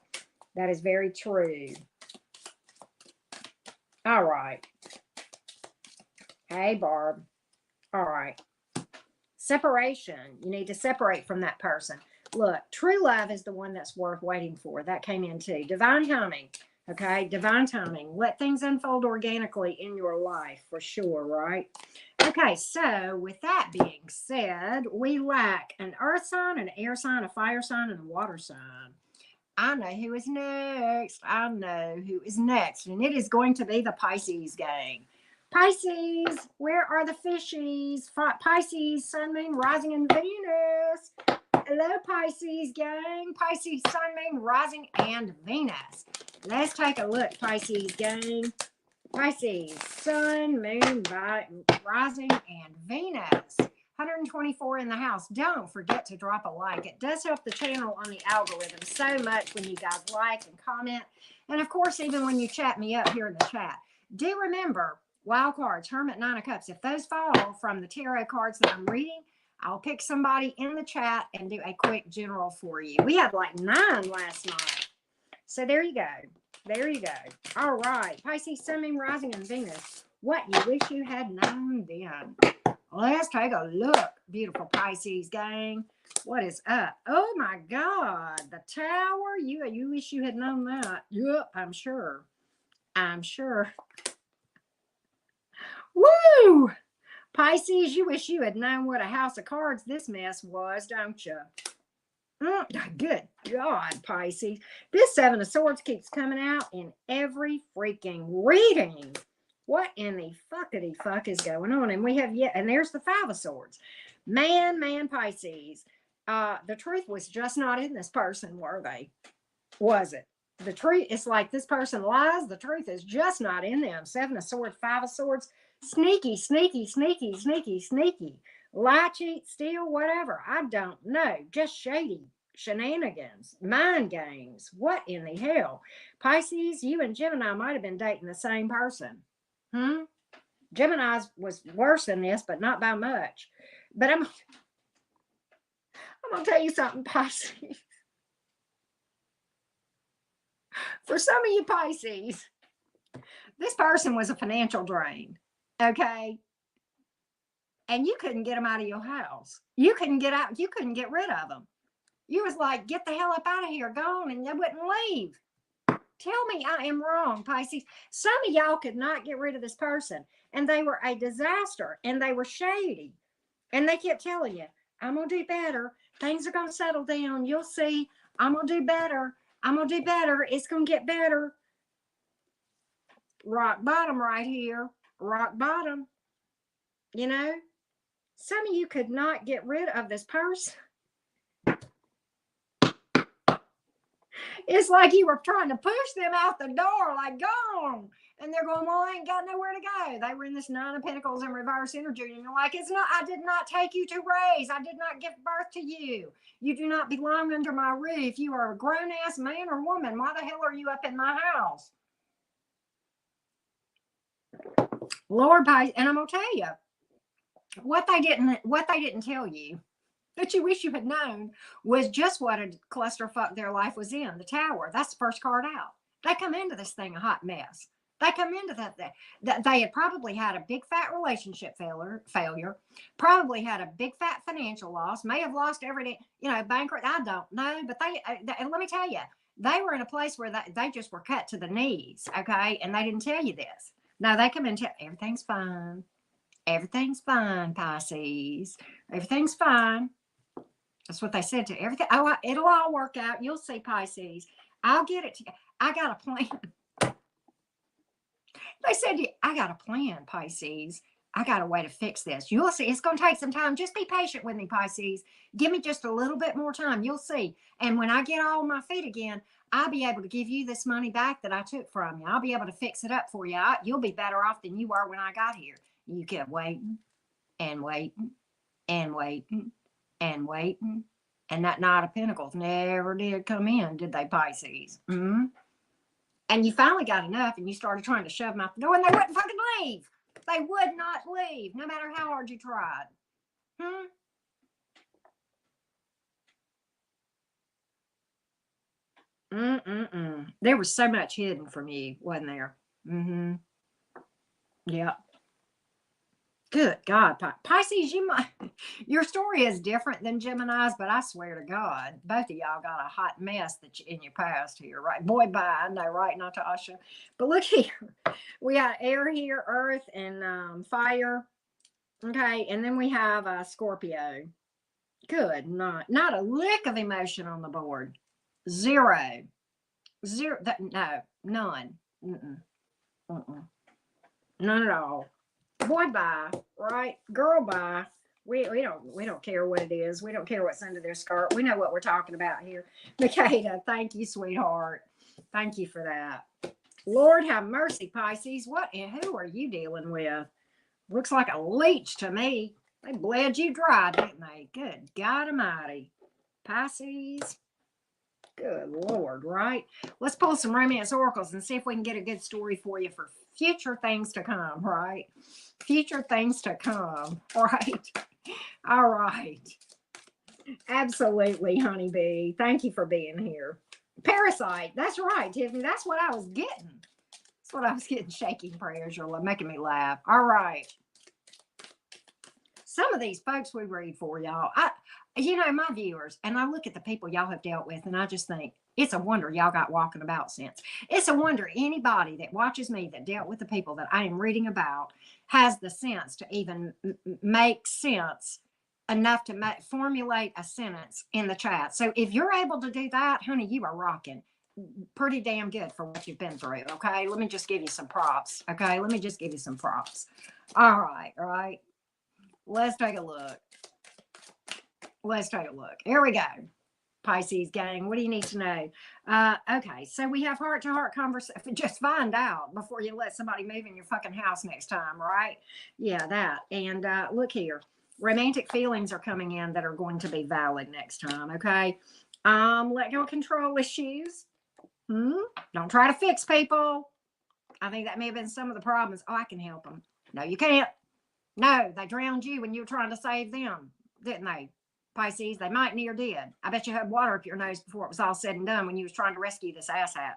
That is very true. All right. Hey, Barb. All right. Separation. You need to separate from that person. Look, true love is the one that's worth waiting for. That came in too. Divine timing. Okay, divine timing. Let things unfold organically in your life for sure, right? Okay, so with that being said, we lack an earth sign, an air sign, a fire sign, and a water sign. I know who is next. And it is going to be the Pisces gang. Pisces, where are the fishies? Pisces, sun, moon, rising, and Venus. Hello, Pisces gang. Pisces, sun, moon, rising, and Venus. Let's take a look, Pisces gang. Pisces, sun, moon, rising, and Venus. 124 in the house. Don't forget to drop a like. It does help the channel on the algorithm so much when you guys like and comment. And of course, even when you chat me up here in the chat. Do remember, wild cards, Hermit, Nine of Cups. If those fall from the tarot cards that I'm reading, I'll pick somebody in the chat and do a quick general for you. We had like 9 last night. So there you go. There you go. All right. Pisces, Sun, Moon, Rising, and Venus. What you wish you had known then. Let's take a look. Beautiful Pisces gang. What is up? Oh my God. The Tower. You wish you had known that. Yep, I'm sure. I'm sure. Woo! Pisces, you wish you had known what a house of cards this mess was, don't you? Good. God, Pisces. This Seven of Swords keeps coming out in every freaking reading. What in the fuckity fuck is going on? And we have and there's the Five of Swords. Man, Pisces. The truth was just not in this person, were they? Was it? The truth, it's like this person lies. The truth is just not in them. Seven of Swords, Five of Swords. Sneaky, sneaky, sneaky, sneaky, sneaky. Lie, cheat, steal, whatever. I don't know. Just shady shenanigans, mind games. What in the hell? Pisces, you and Gemini might have been dating the same person. Gemini's was worse than this, but not by much. But I'm going to tell you something, Pisces. For some of you Pisces, this person was a financial drain, okay? And you couldn't get them out of your house. You couldn't get out. You couldn't get rid of them. You was like, get the hell up out of here, gone, and they wouldn't leave. Tell me I am wrong, Pisces. Some of y'all could not get rid of this person, and they were a disaster, and they were shady. And they kept telling you, I'm going to do better. Things are going to settle down. You'll see. I'm going to do better. I'm going to do better. It's going to get better. Rock bottom right here. Rock bottom. You know, some of you could not get rid of this person. It's like you were trying to push them out the door, like, gone. And they're going, well, I ain't got nowhere to go. They were in this Nine of Pentacles in reverse energy. And you're like, it's not, I did not take you to raise. I did not give birth to you. You do not belong under my roof. You are a grown-ass man or woman. Why the hell are you up in my house? Lord, and I'm going to tell you, what they didn't tell you, that you wish you had known, was just what a clusterfuck their life was in. The Tower. That's the first card out. They come into this thing a hot mess. They come into that they had probably had a big fat relationship failure, probably had a big fat financial loss, may have lost everything, bankrupt. I don't know, but and let me tell you, they were in a place where they just were cut to the knees, okay, and they didn't tell you this. Now they come in and tell everything's fine. Everything's fine, Pisces. Everything's fine. That's what they said to everything. Oh, it'll all work out. You'll see, Pisces. I'll get it to you. I got a plan. They said to you, I got a plan, Pisces. I got a way to fix this. You'll see. It's going to take some time. Just be patient with me, Pisces. Give me just a little bit more time. You'll see. And when I get all on my feet again, I'll be able to give you this money back that I took from you. I'll be able to fix it up for you. You'll be better off than you were when I got here. You kept waiting and waiting and waiting and waiting. And that Knight of Pentacles never did come in, did they, Pisces? Mm-hmm. And you finally got enough, and you started trying to shove them out the door, and they wouldn't fucking leave. They would not leave, no matter how hard you tried. There was so much hidden from you, wasn't there? Yeah. Good God, Pisces, your story is different than Gemini's, but I swear to God, both of y'all got a hot mess in your past here, right? Boy, bye, I know, right, Natasha? But look here, we got air here, earth, and fire. Okay, and then we have Scorpio. Good, not a lick of emotion on the board. Zero. No, none. None at all. Boy, bye, right? Girl, bye. We don't care what it is. We don't care what's under their skirt. We know what we're talking about here. Makeda, thank you, sweetheart. Thank you for that. Lord have mercy, Pisces. What and who are you dealing with? Looks like a leech to me. They bled you dry, didn't they? Good God Almighty. Pisces. Good Lord, right? Let's pull some romance oracles and see if we can get a good story for you for future things to come, right? Future things to come, right? All right. Absolutely, honeybee. Thank you for being here. Parasite. That's right, Tiffany. That's what I was getting. That's what I was getting. Shaking prayers. You're making me laugh. All right. Some of these folks we read for y'all, my viewers, and I look at the people y'all have dealt with, and I just think it's a wonder y'all got walking about sense. It's a wonder anybody that watches me that dealt with the people that I am reading about has the sense to even make sense enough to formulate a sentence in the chat. So if you're able to do that, honey, you are rocking. Pretty damn good for what you've been through. Okay, let me just give you some props. Okay, let me just give you some props. All right. Let's take a look. Here we go. Pisces gang, what do you need to know? Okay, so we have heart-to-heart conversation. Just find out before you let somebody move in your fucking house next time, right? Yeah, that. And look here, romantic feelings are coming in that are going to be valid next time. Okay, let go of control issues. Don't try to fix people. I think that may have been some of the problems. Oh, I can help them. No, you can't. No, they drowned you when you were trying to save them, didn't they? Pisces, they might near did. I bet you had water up your nose before it was all said and done when you was trying to rescue this asshat.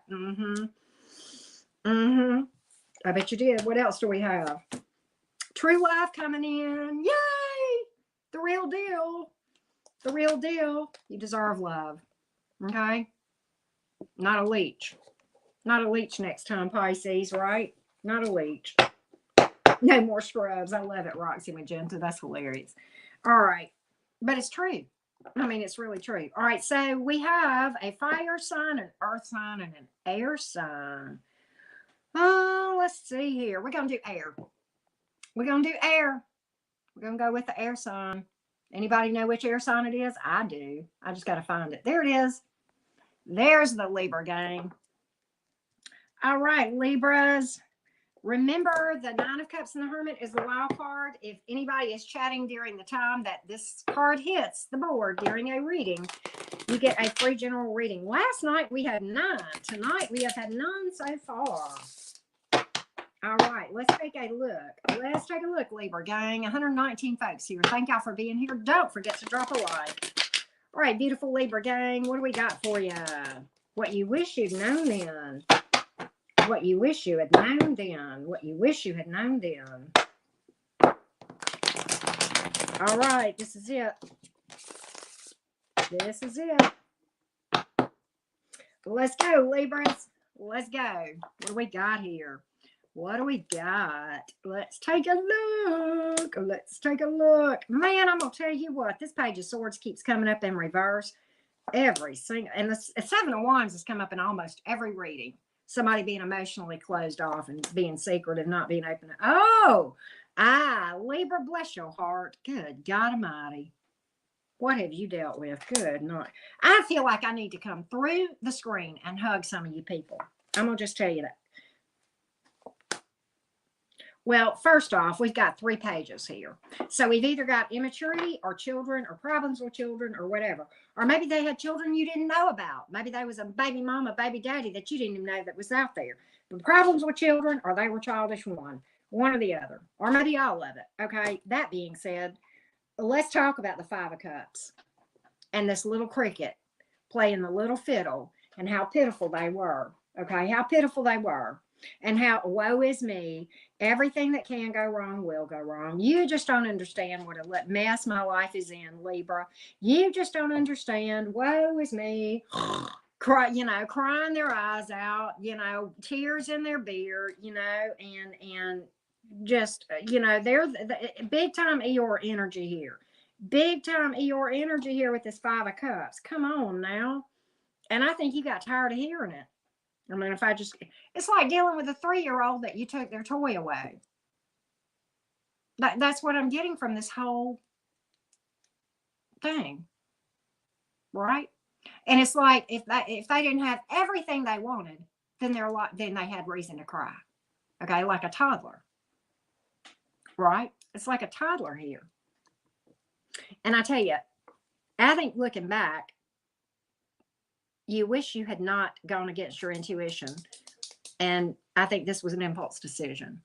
I bet you did. What else do we have? True love coming in. Yay! The real deal. The real deal. You deserve love. Okay? Not a leech. Not a leech next time, Pisces, right? Not a leech. No more scrubs. I love it, Roxy Magenta. That's hilarious. All right. But it's true. I mean, it's really true. All right. So we have a fire sign, an earth sign, and an air sign. Let's see here. We're going to do air. We're going to do air. We're going to go with the air sign. Anybody know which air sign it is? I do. I just got to find it. There it is. There's the Libra gang. All right, Libras. Remember, the Nine of Cups and the Hermit is the wild card. If anybody is chatting during the time that this card hits the board during a reading, you get a free general reading. Last night we had 9. Tonight we have had none so far. All right, let's take a look. Let's take a look, Libra gang. 119 folks here. Thank y'all for being here. Don't forget to drop a like. All right, beautiful Libra gang. What do we got for you? What you wish you'd known then. What you wish you had known then. What you wish you had known then. All right, this is it. This is it. Let's go, Libras. Let's go. What do we got here? What do we got? Let's take a look. Let's take a look. Man, I'm going to tell you what. This Page of Swords keeps coming up in reverse. Every single. And the Seven of Wands has come up in almost every reading. Somebody being emotionally closed off and being secretive, not being open. Oh, Libra, bless your heart. Good God Almighty. What have you dealt with? Good night. I feel like I need to come through the screen and hug some of you people. I'm going to just tell you that. Well, first off, we've got 3 pages here. So we've either got immaturity or children or problems with children or whatever. Or maybe they had children you didn't know about. Maybe there was a baby mama, baby daddy that you didn't even know that was out there. But problems with children or they were childish one or the other. Or maybe all of it. Okay, that being said, let's talk about the 5 of Cups and this little cricket playing the little fiddle and how pitiful they were. Okay, how pitiful they were. And how, woe is me, everything that can go wrong will go wrong. You just don't understand what a mess my life is in, Libra. You just don't understand. Woe is me. Crying their eyes out, tears in their beard, and just, they're the big time Eeyore energy here. Big time Eeyore energy here with this 5 of Cups. Come on now. And I think you got tired of hearing it. I mean, it's like dealing with a 3-year-old that you took their toy away. That's what I'm getting from this whole thing. Right? And it's like, if they didn't have everything they wanted, then they had reason to cry. Okay? Like a toddler. Right? It's like a toddler here. And I tell you, I think looking back, you wish you had not gone against your intuition. And I think this was an impulse decision.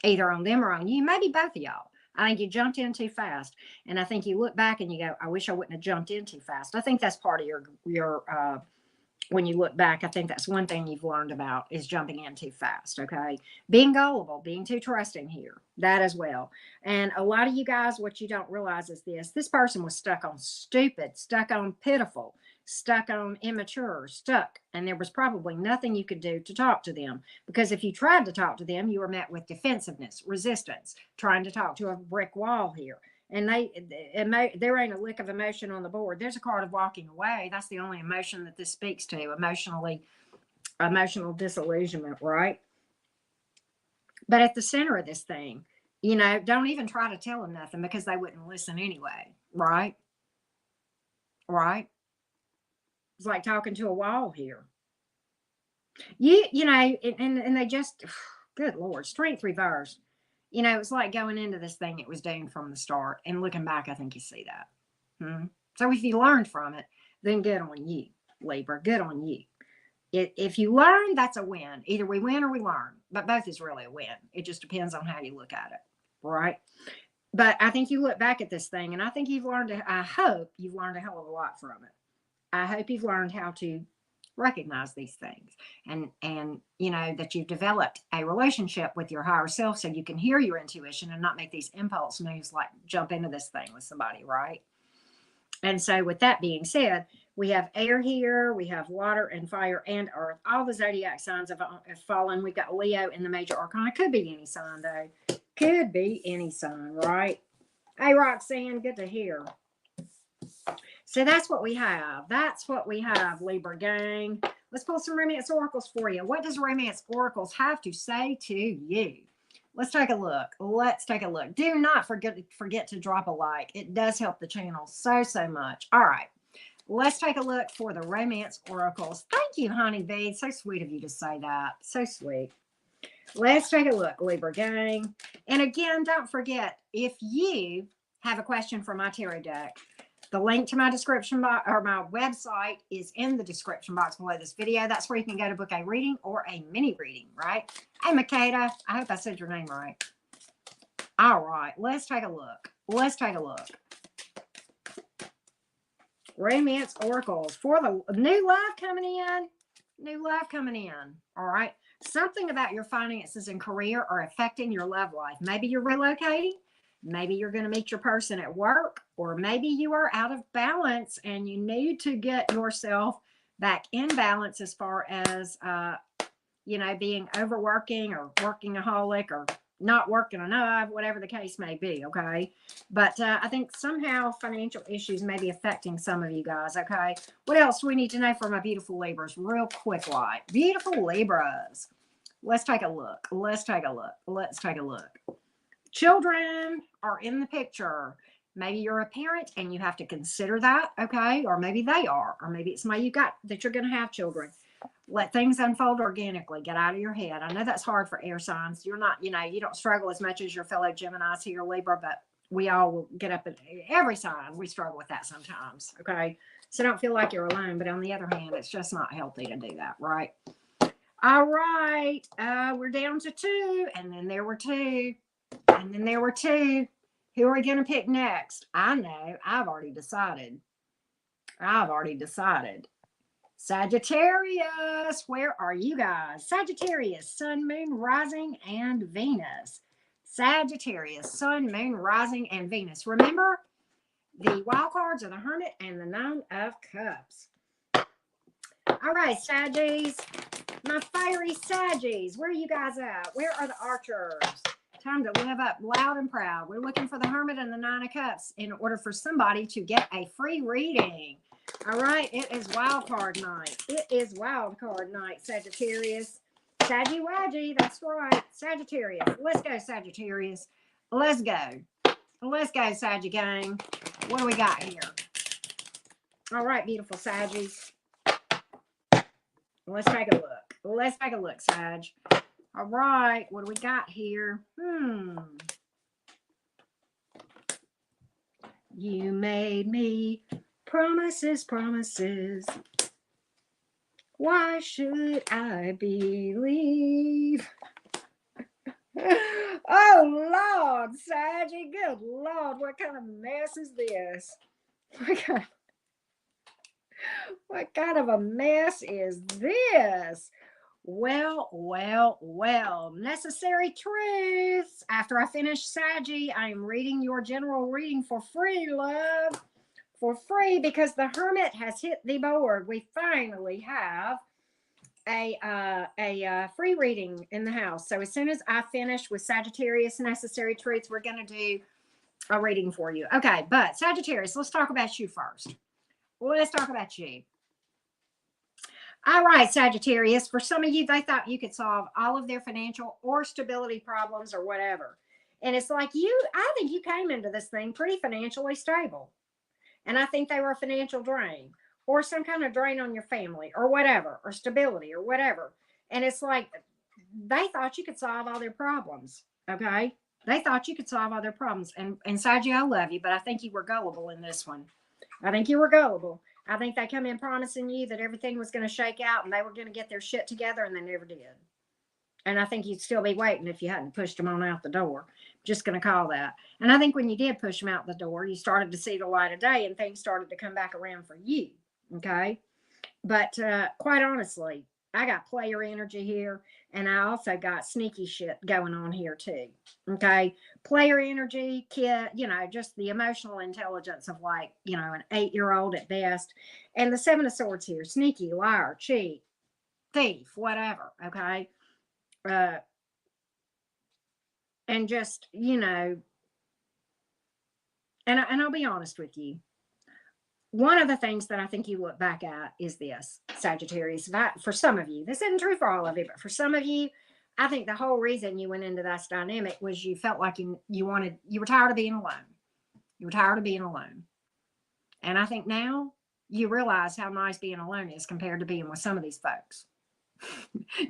Either on them or on you. Maybe both of y'all. I think you jumped in too fast. And I think you look back and you go, I wish I wouldn't have jumped in too fast. I think that's part of your when you look back, I think that's one thing you've learned about is jumping in too fast. Okay. Being gullible, being too trusting here. That as well. And a lot of you guys, what you don't realize is this person was stuck on stupid, stuck on pitiful, stuck on immature, stuck. And there was probably nothing you could do to talk to them. Because if you tried to talk to them, you were met with defensiveness, resistance, trying to talk to a brick wall here. And there ain't a lick of emotion on the board. There's a card of walking away. That's the only emotion that this speaks to, emotional disillusionment, right? But at the center of this thing, don't even try to tell them nothing because they wouldn't listen anyway, right? Right? It's like talking to a wall here. And they just, good Lord, strength reversed. It's like going into this thing, it was doomed from the start. And looking back, I think you see that. So if you learned from it, then good on you, Libra. Good on you. If you learn, that's a win. Either we win or we learn, but both is really a win. It just depends on how you look at it, right? But I think you look back at this thing, and I think I hope you've learned a hell of a lot from it. I hope you've learned how to recognize these things, and that you've developed a relationship with your higher self so you can hear your intuition and not make these impulse moves like jump into this thing with somebody, right? And so with that being said, we have air here, we have water and fire and earth. All the zodiac signs have fallen. We've got Leo in the major arcana. Could be any sign, though. Could be any sign, right? Hey, Roxanne, good to hear. So that's what we have. That's what we have, Libra gang. Let's pull some romance oracles for you. What does romance oracles have to say to you? Let's take a look. Let's take a look. Do not forget to drop a like. It does help the channel so much. All right. Let's take a look for the romance oracles. Thank you, Honeybee. So sweet of you to say that. So sweet. Let's take a look, Libra gang. And again, don't forget, if you have a question for my tarot deck, the link to my description box or my website is in the description box below this video. That's where you can go to book a reading or a mini reading, right? Hey, Makeda, I hope I said your name right. All right, let's take a look. Let's take a look. Romance oracles for the new love coming in. New love coming in. All right. Something about your finances and career are affecting your love life. Maybe you're relocating. Maybe you're going to meet your person at work, or maybe you are out of balance and you need to get yourself back in balance as far as, being overworking or workaholic or not working enough, whatever the case may be. Okay. But I think somehow financial issues may be affecting some of you guys. Okay. What else do we need to know for my beautiful Libras? Real quick, like beautiful Libras. Let's take a look. Let's take a look. Let's take a look. Children are in the picture. Maybe you're a parent and you have to consider that, okay? Or maybe they are, or maybe it's somebody you got that you're going to have children. Let things unfold organically. Get out of your head. I know that's hard for air signs. You're not, you don't struggle as much as your fellow Geminis here, Libra, but we all will get up at every sign. We struggle with that sometimes, okay? So don't feel like you're alone, but on the other hand, it's just not healthy to do that, right? All right. We're down to 2, and then there were 2. And then there were 2. Who are we going to pick next? I know. I've already decided. Sagittarius. Where are you guys? Sagittarius, Sun, Moon, Rising, and Venus. Sagittarius, Sun, Moon, Rising, and Venus. Remember, the wild cards are the Hermit and the Nine of Cups. All right, Saggies. My fiery Saggies. Where are you guys at? Where are the Archers? Time to live up loud and proud. We're looking for the Hermit and the Nine of Cups in order for somebody to get a free reading. All right, it is wild card night. It is wild card night, Sagittarius. Saggy Waggy, that's right. Sagittarius. Let's go, Sagittarius. Let's go. Let's go, Saggy gang. What do we got here? All right, beautiful Saggies. Let's take a look. Let's take a look, Sag. All right, what do we got here? You made me promises. Why should I believe? Oh, Lord, Saggy, good Lord, what kind of mess is this? What kind of a mess is this? Well, necessary truths. After I finish Saggy, I am reading your general reading for free, love. For free, because the Hermit has hit the board. We finally have a free reading in the house. So as soon as I finish with Sagittarius necessary truths, we're going to do a reading for you. Okay, but Sagittarius, let's talk about you first. Let's talk about you. All right, Sagittarius, for some of you, they thought you could solve all of their financial or stability problems or whatever. And it's like I think you came into this thing pretty financially stable. And I think they were a financial drain or some kind of drain on your family or whatever, or stability or whatever. And it's like they thought you could solve all their problems. Okay. They thought you could solve all their problems. And Saggy, I love you, but I think you were gullible in this one. I think you were gullible. I think they come in promising you that everything was going to shake out and they were going to get their shit together, and they never did. And I think you'd still be waiting if you hadn't pushed them on out the door. Just going to call that. And I think when you did push them out the door, you started to see the light of day and things started to come back around for you. Okay. But quite honestly, I got player energy here, and I also got sneaky shit going on here too. Okay. Player energy, kid, just the emotional intelligence of like, an 8-year-old at best. And the 7 of Swords here, sneaky, liar, cheat, thief, whatever. Okay. And just, and I'll be honest with you. One of the things that I think you look back at is this, Sagittarius. For some of you, this isn't true for all of you, but for some of you, I think the whole reason you went into this dynamic was you felt like you were tired of being alone. You were tired of being alone. And I think now you realize how nice being alone is compared to being with some of these folks.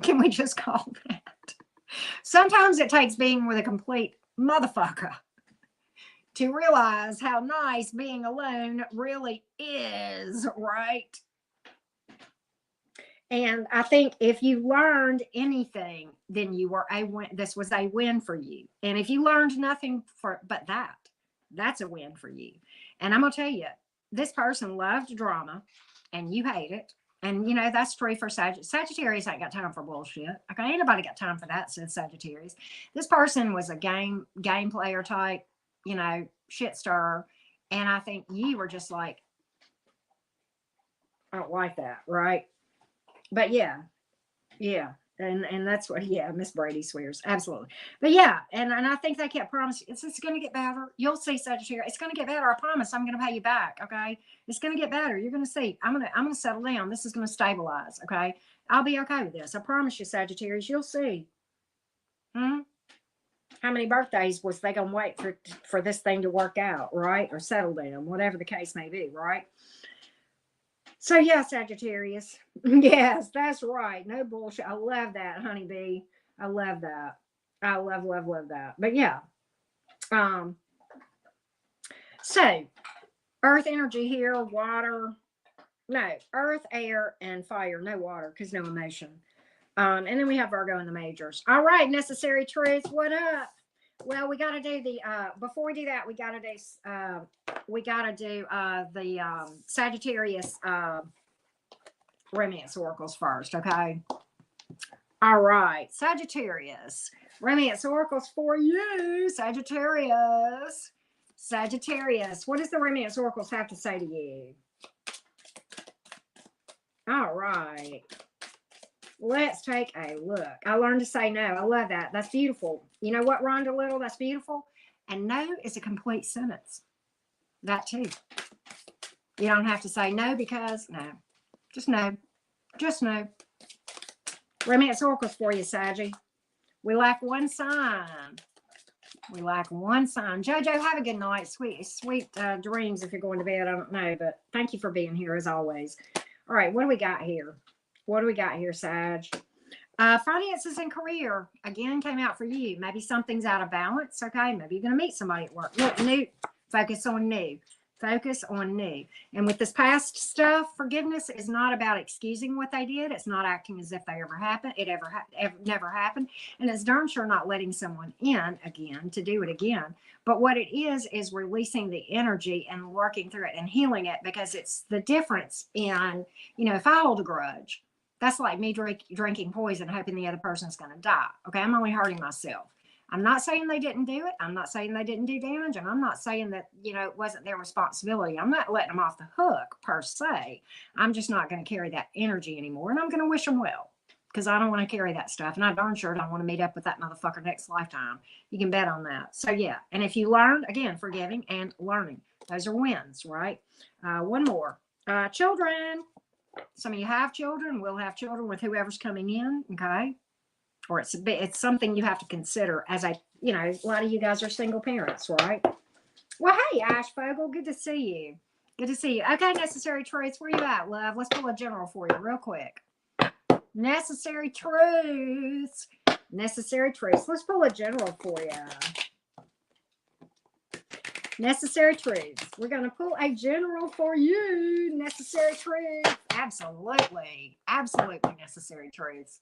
Can we just call that? Sometimes it takes being with a complete motherfucker to realize how nice being alone really is, right? And I think if you learned anything, then this was a win for you. And if you learned nothing but that's a win for you. And I'm going to tell you, this person loved drama and you hate it. And, that's true for Sagittarius. Ain't got time for bullshit. Okay, ain't nobody got time for that, said Sagittarius. This person was a game player type, shit stirrer. And I think you were just like, I don't like that, right? But yeah. And that's what, Miss Brady swears. Absolutely. But yeah, and I think they kept promising, it's going to get better. You'll see, Sagittarius. It's going to get better. I promise. I'm going to pay you back. Okay. It's going to get better. You're going to see. I'm going to settle down. This is going to stabilize. Okay. I'll be okay with this. I promise you, Sagittarius. You'll see. How many birthdays was they going to wait for this thing to work out, right? Or settle down, whatever the case may be, right? So yeah, Sagittarius. Yes, that's right. No bullshit. I love that, honeybee. I love that. I love that. But yeah. So earth energy here, water. No, earth, air, and fire. No water, because no emotion. And then we have Virgo in the majors. All right, necessary truths. What up? Well, we got to do the, before we do that, we got to do the Sagittarius romance oracles first, okay? All right, Sagittarius, romance oracles for you, Sagittarius. Sagittarius, what does the romance oracles have to say to you? All right. Let's take a look. I learned to say no. I love that. That's beautiful. You know what, Rhonda Little? That's beautiful. And no is a complete sentence. That too. You don't have to say no because no. Just no. Just no. Romance oracles for you, Saggy. We lack one sign. We lack one sign. JoJo, have a good night. Sweet dreams if you're going to bed. I don't know, but thank you for being here as always. All right, what do we got here? What do we got here, Sag? Finances and career, again, came out for you. Maybe something's out of balance, okay? Maybe you're going to meet somebody at work. Look, new. Focus on new. Focus on new. And with this past stuff, forgiveness is not about excusing what they did. It's not acting as if they ever happened. It never happened. And it's darn sure not letting someone in again to do it again. But what it is releasing the energy and working through it and healing it, because it's the difference in, if I hold a grudge, that's like me drinking poison, hoping the other person's going to die. Okay, I'm only hurting myself. I'm not saying they didn't do it. I'm not saying they didn't do damage. And I'm not saying that, it wasn't their responsibility. I'm not letting them off the hook per se. I'm just not going to carry that energy anymore. And I'm going to wish them well. because I don't want to carry that stuff. And I darn sure don't want to meet up with that motherfucker next lifetime. You can bet on that. So, yeah. And if you learn, again, forgiving and learning, those are wins, right? One more. Children. Some of you have children, will have children with whoever's coming in, okay? Or it's something you have to consider as a lot of you guys are single parents, right? Well, hey, Ash Fogel, good to see you. Good to see you. Okay, necessary traits. Where you at, love? Let's pull a general for you real quick. Necessary truths. Necessary truths. Let's pull a general for you. Necessary truths. We're going to pull a general for you. Necessary truths. Absolutely. Absolutely necessary truths.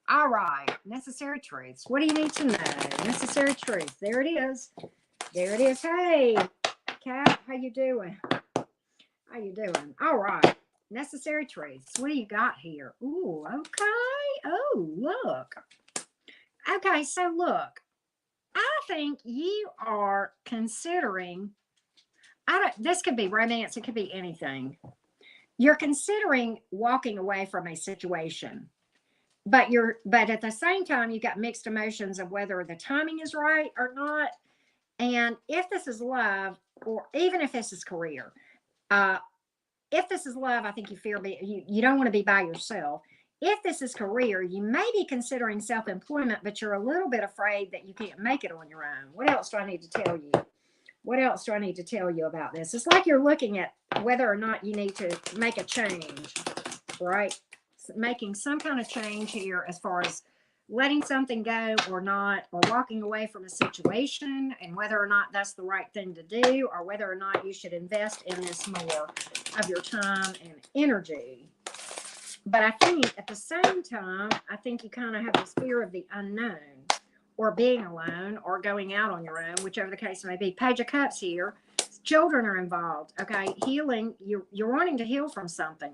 All right. Necessary truths. What do you need to know? Necessary truths. There it is. There it is. Hey, Kat, how you doing? How you doing? All right. Necessary truths. What do you got here? Ooh, okay. Oh, look. Okay, so look. I think you are considering, this could be romance, it could be anything. You're considering walking away from a situation. But at the same time, you've got mixed emotions of whether the timing is right or not. And if this is love, or even if this is career, if this is love, I think you don't want to be by yourself. If this is career, you may be considering self-employment, but you're a little bit afraid that you can't make it on your own. What else do I need to tell you? What else do I need to tell you about this? It's like you're looking at whether or not you need to make a change, right? Making some kind of change here as far as letting something go or not, or walking away from a situation, and whether or not that's the right thing to do, or whether or not you should invest in this more of your time and energy. But I think at the same time, I think you kind of have this fear of the unknown, or being alone, or going out on your own, whichever the case may be. Page of Cups here. Children are involved. Okay, healing. You're wanting to heal from something.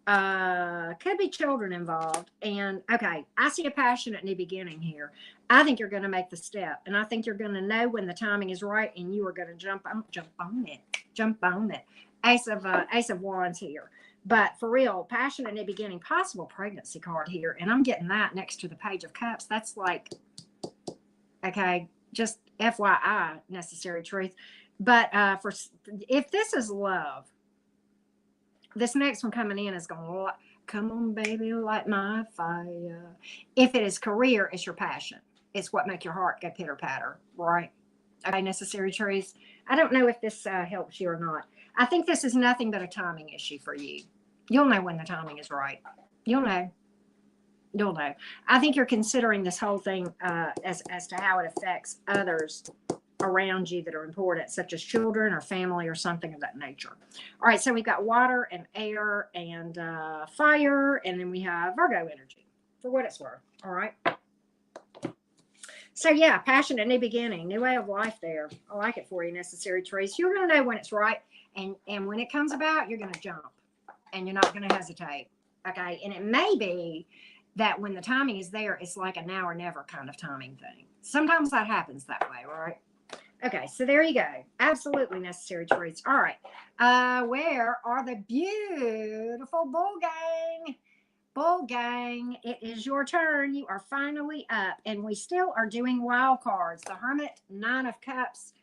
Could be children involved. And okay, I see a passionate new beginning here. I think you're going to make the step, and I think you're going to know when the timing is right, and you are going to jump on it. Ace of Wands here. But for real, passionate new beginning, possible pregnancy card here, and I'm getting that next to the Page of Cups. That's like, okay, just FYI, necessary truth. But if this is love, this next one coming in is going to, come on, baby, light my fire. If it is career, it's your passion. It's what makes your heart go pitter patter, right? Okay, necessary truths. I don't know if this helps you or not. I think this is nothing but a timing issue for you. You'll know when the timing is right. You'll know. I think you're considering this whole thing as to how it affects others around you that are important, such as children or family or something of that nature. All right, so we've got water and air and fire, and then we have Virgo energy, for what it's worth. All right. So yeah, passionate new beginning, new way of life there. I like it for you, necessary truths. You're going to know when it's right, and when it comes about, you're going to jump, and you're not going to hesitate. Okay, and it may be that when the timing is there, it's like a now or never kind of timing thing. Sometimes that happens that way, right? Okay, so there you go. Absolutely necessary truths. All right. Where are the beautiful bull gang? Bull gang, it is your turn. You are finally up, and we still are doing wild cards. The Hermit, 9 of Cups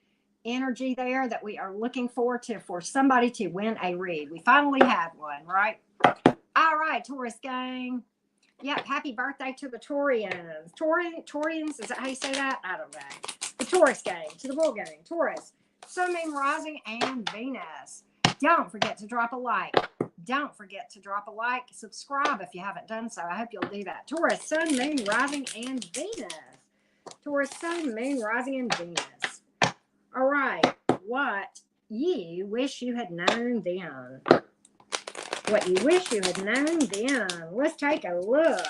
energy there that we are looking for somebody to win a read. We finally have one, right? All right, Taurus gang. Yep, happy birthday to the Taurians. Taurians, is that how you say that? I don't know. The Taurus gang, to the bull gang. Taurus, Sun, Moon, Rising, and Venus. Don't forget to drop a like. Don't forget to drop a like. Subscribe if you haven't done so. I hope you'll do that. Taurus, Sun, Moon, Rising, and Venus. Taurus, Sun, Moon, Rising, and Venus. All right. What you wish you had known then. What you wish you had known then. Let's take a look.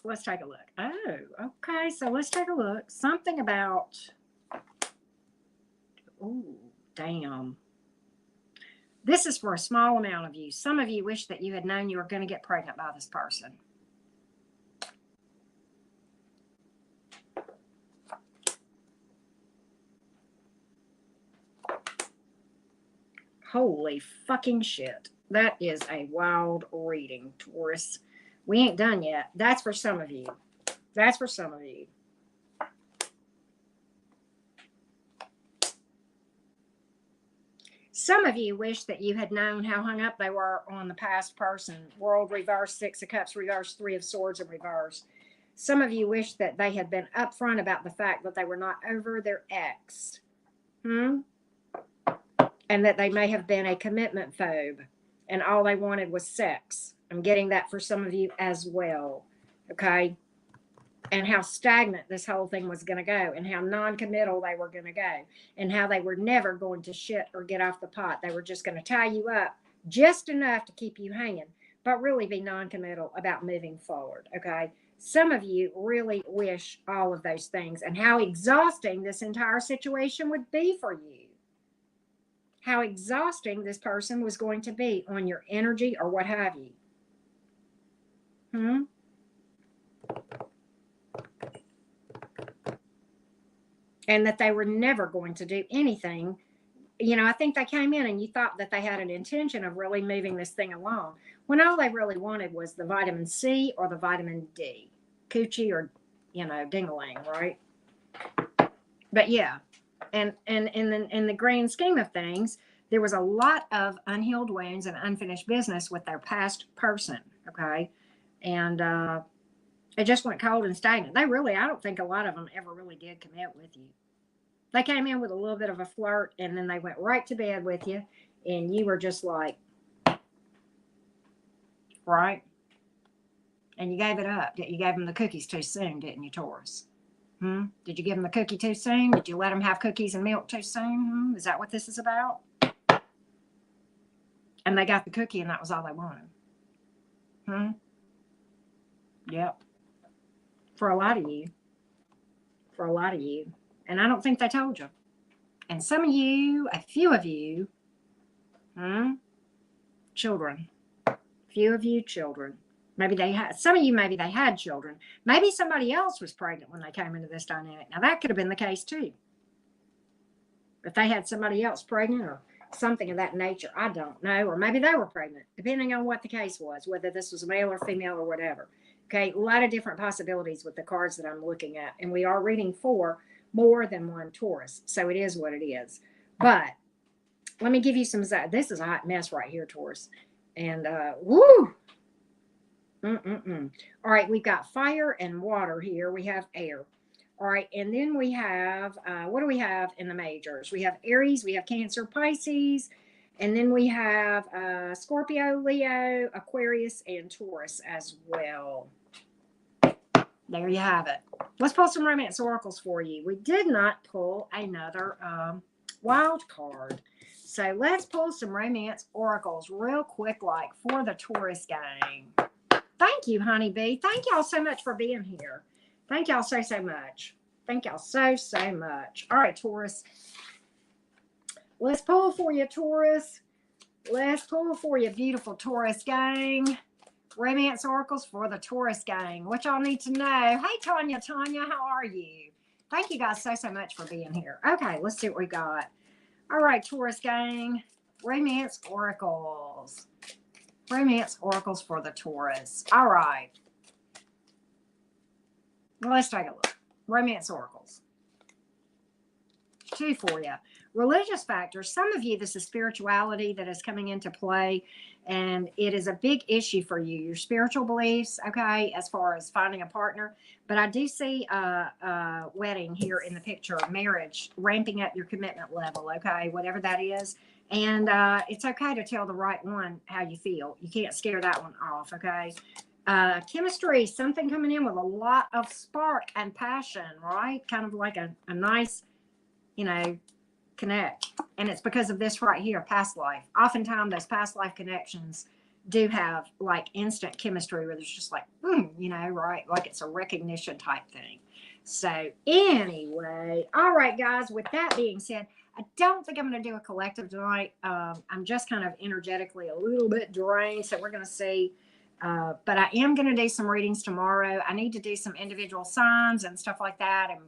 Let's take a look. Oh, okay. So let's take a look. Something about, oh, damn. This is for a small amount of you. Some of you wish that you had known you were going to get pregnant by this person. Holy fucking shit. That is a wild reading, Taurus. We ain't done yet. That's for some of you. That's for some of you. Some of you wish that you had known how hung up they were on the past person. World reverse, 6 of Cups reverse, 3 of Swords in reverse. Some of you wish that they had been upfront about the fact that they were not over their ex. And that they may have been a commitment phobe and all they wanted was sex. I'm getting that for some of you as well. Okay. And how stagnant this whole thing was going to go, and how non-committal they were going to go, and how they were never going to shit or get off the pot. They were just going to tie you up just enough to keep you hanging, but really be non-committal about moving forward. Okay. Some of you really wish all of those things, and how exhausting this entire situation would be for you. How exhausting this person was going to be on your energy or what have you. And that they were never going to do anything. You know, I think they came in and you thought that they had an intention of really moving this thing along, when all they really wanted was the vitamin C or the vitamin D. Coochie or, you know, ding-a-ling, right? But yeah, and in the grand scheme of things, there was a lot of unhealed wounds and unfinished business with their past person, okay? And it just went cold and stagnant. They really, I don't think a lot of them ever really did commit with you. They came in with a little bit of a flirt, and then they went right to bed with you, and you were just like, right? And you gave it up. You gave them the cookies too soon, didn't you, Taurus? Did you give them the cookie too soon? Did you let them have cookies and milk too soon? Is that what this is about? And they got the cookie, and that was all they wanted. Yep. For a lot of you. For a lot of you. And I don't think they told you. And some of you, a few of you, children. Few of you, children. Maybe they had, some of you, maybe they had children. Maybe somebody else was pregnant when they came into this dynamic. Now, that could have been the case, too. If they had somebody else pregnant or something of that nature, I don't know. Or maybe they were pregnant, depending on what the case was, whether this was male or female or whatever. Okay, a lot of different possibilities with the cards that I'm looking at. And we are reading for more than one Taurus. So it is what it is. But let me give you some, this is a hot mess right here, Taurus. And, woo! All right, we've got fire and water here. We have air. All right, and then we have, what do we have in the majors? We have Aries, we have Cancer, Pisces, and then we have Scorpio, Leo, Aquarius, and Taurus as well. There you have it. Let's pull some romance oracles for you. We did not pull another wild card. So let's pull some romance oracles real quick, like for the Taurus gang. Thank you, honeybee. Thank y'all so much for being here. Thank y'all so much. Thank y'all so much. All right, Taurus. Let's pull for you, Taurus. Let's pull for you, beautiful Taurus gang. Romance oracles for the Taurus gang. What y'all need to know. Hey, Tanya, how are you? Thank you guys so much for being here. Okay, let's see what we got. All right, Taurus gang. Romance oracles. Romance oracles for the Taurus. All right. Well, let's take a look. Romance oracles. 2 for you. Religious factors. Some of you, this is spirituality that is coming into play, and it is a big issue for you. Your spiritual beliefs, okay, as far as finding a partner. But I do see a wedding here in the picture, marriage, ramping up your commitment level, okay, whatever that is. And it's okay to tell the right one how you feel. You can't scare that one off, okay? Chemistry, something coming in with a lot of spark and passion, right? Kind of like a nice, you know, connect. And it's because of this right here, past life. Oftentimes, those past life connections do have like instant chemistry where there's just like, boom, you know, right? Like it's a recognition type thing. So anyway, all right, guys, with that being said, I don't think I'm going to do a collective tonight. I'm just kind of energetically a little bit drained, so we're going to see. But I am going to do some readings tomorrow. I need to do some individual signs and stuff like that. And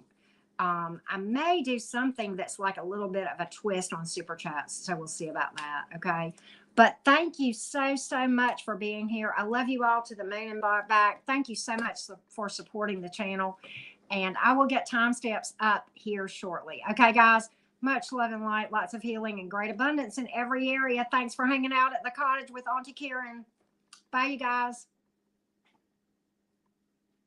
I may do something that's like a little bit of a twist on super chats. So we'll see about that. Okay. But thank you so, so much for being here. I love you all to the moon and back. Thank you so much for supporting the channel. And I will get timestamps up here shortly. Okay, guys. Much love and light, lots of healing and great abundance in every area. Thanks for hanging out at the cottage with Auntie Karen. Bye, you guys.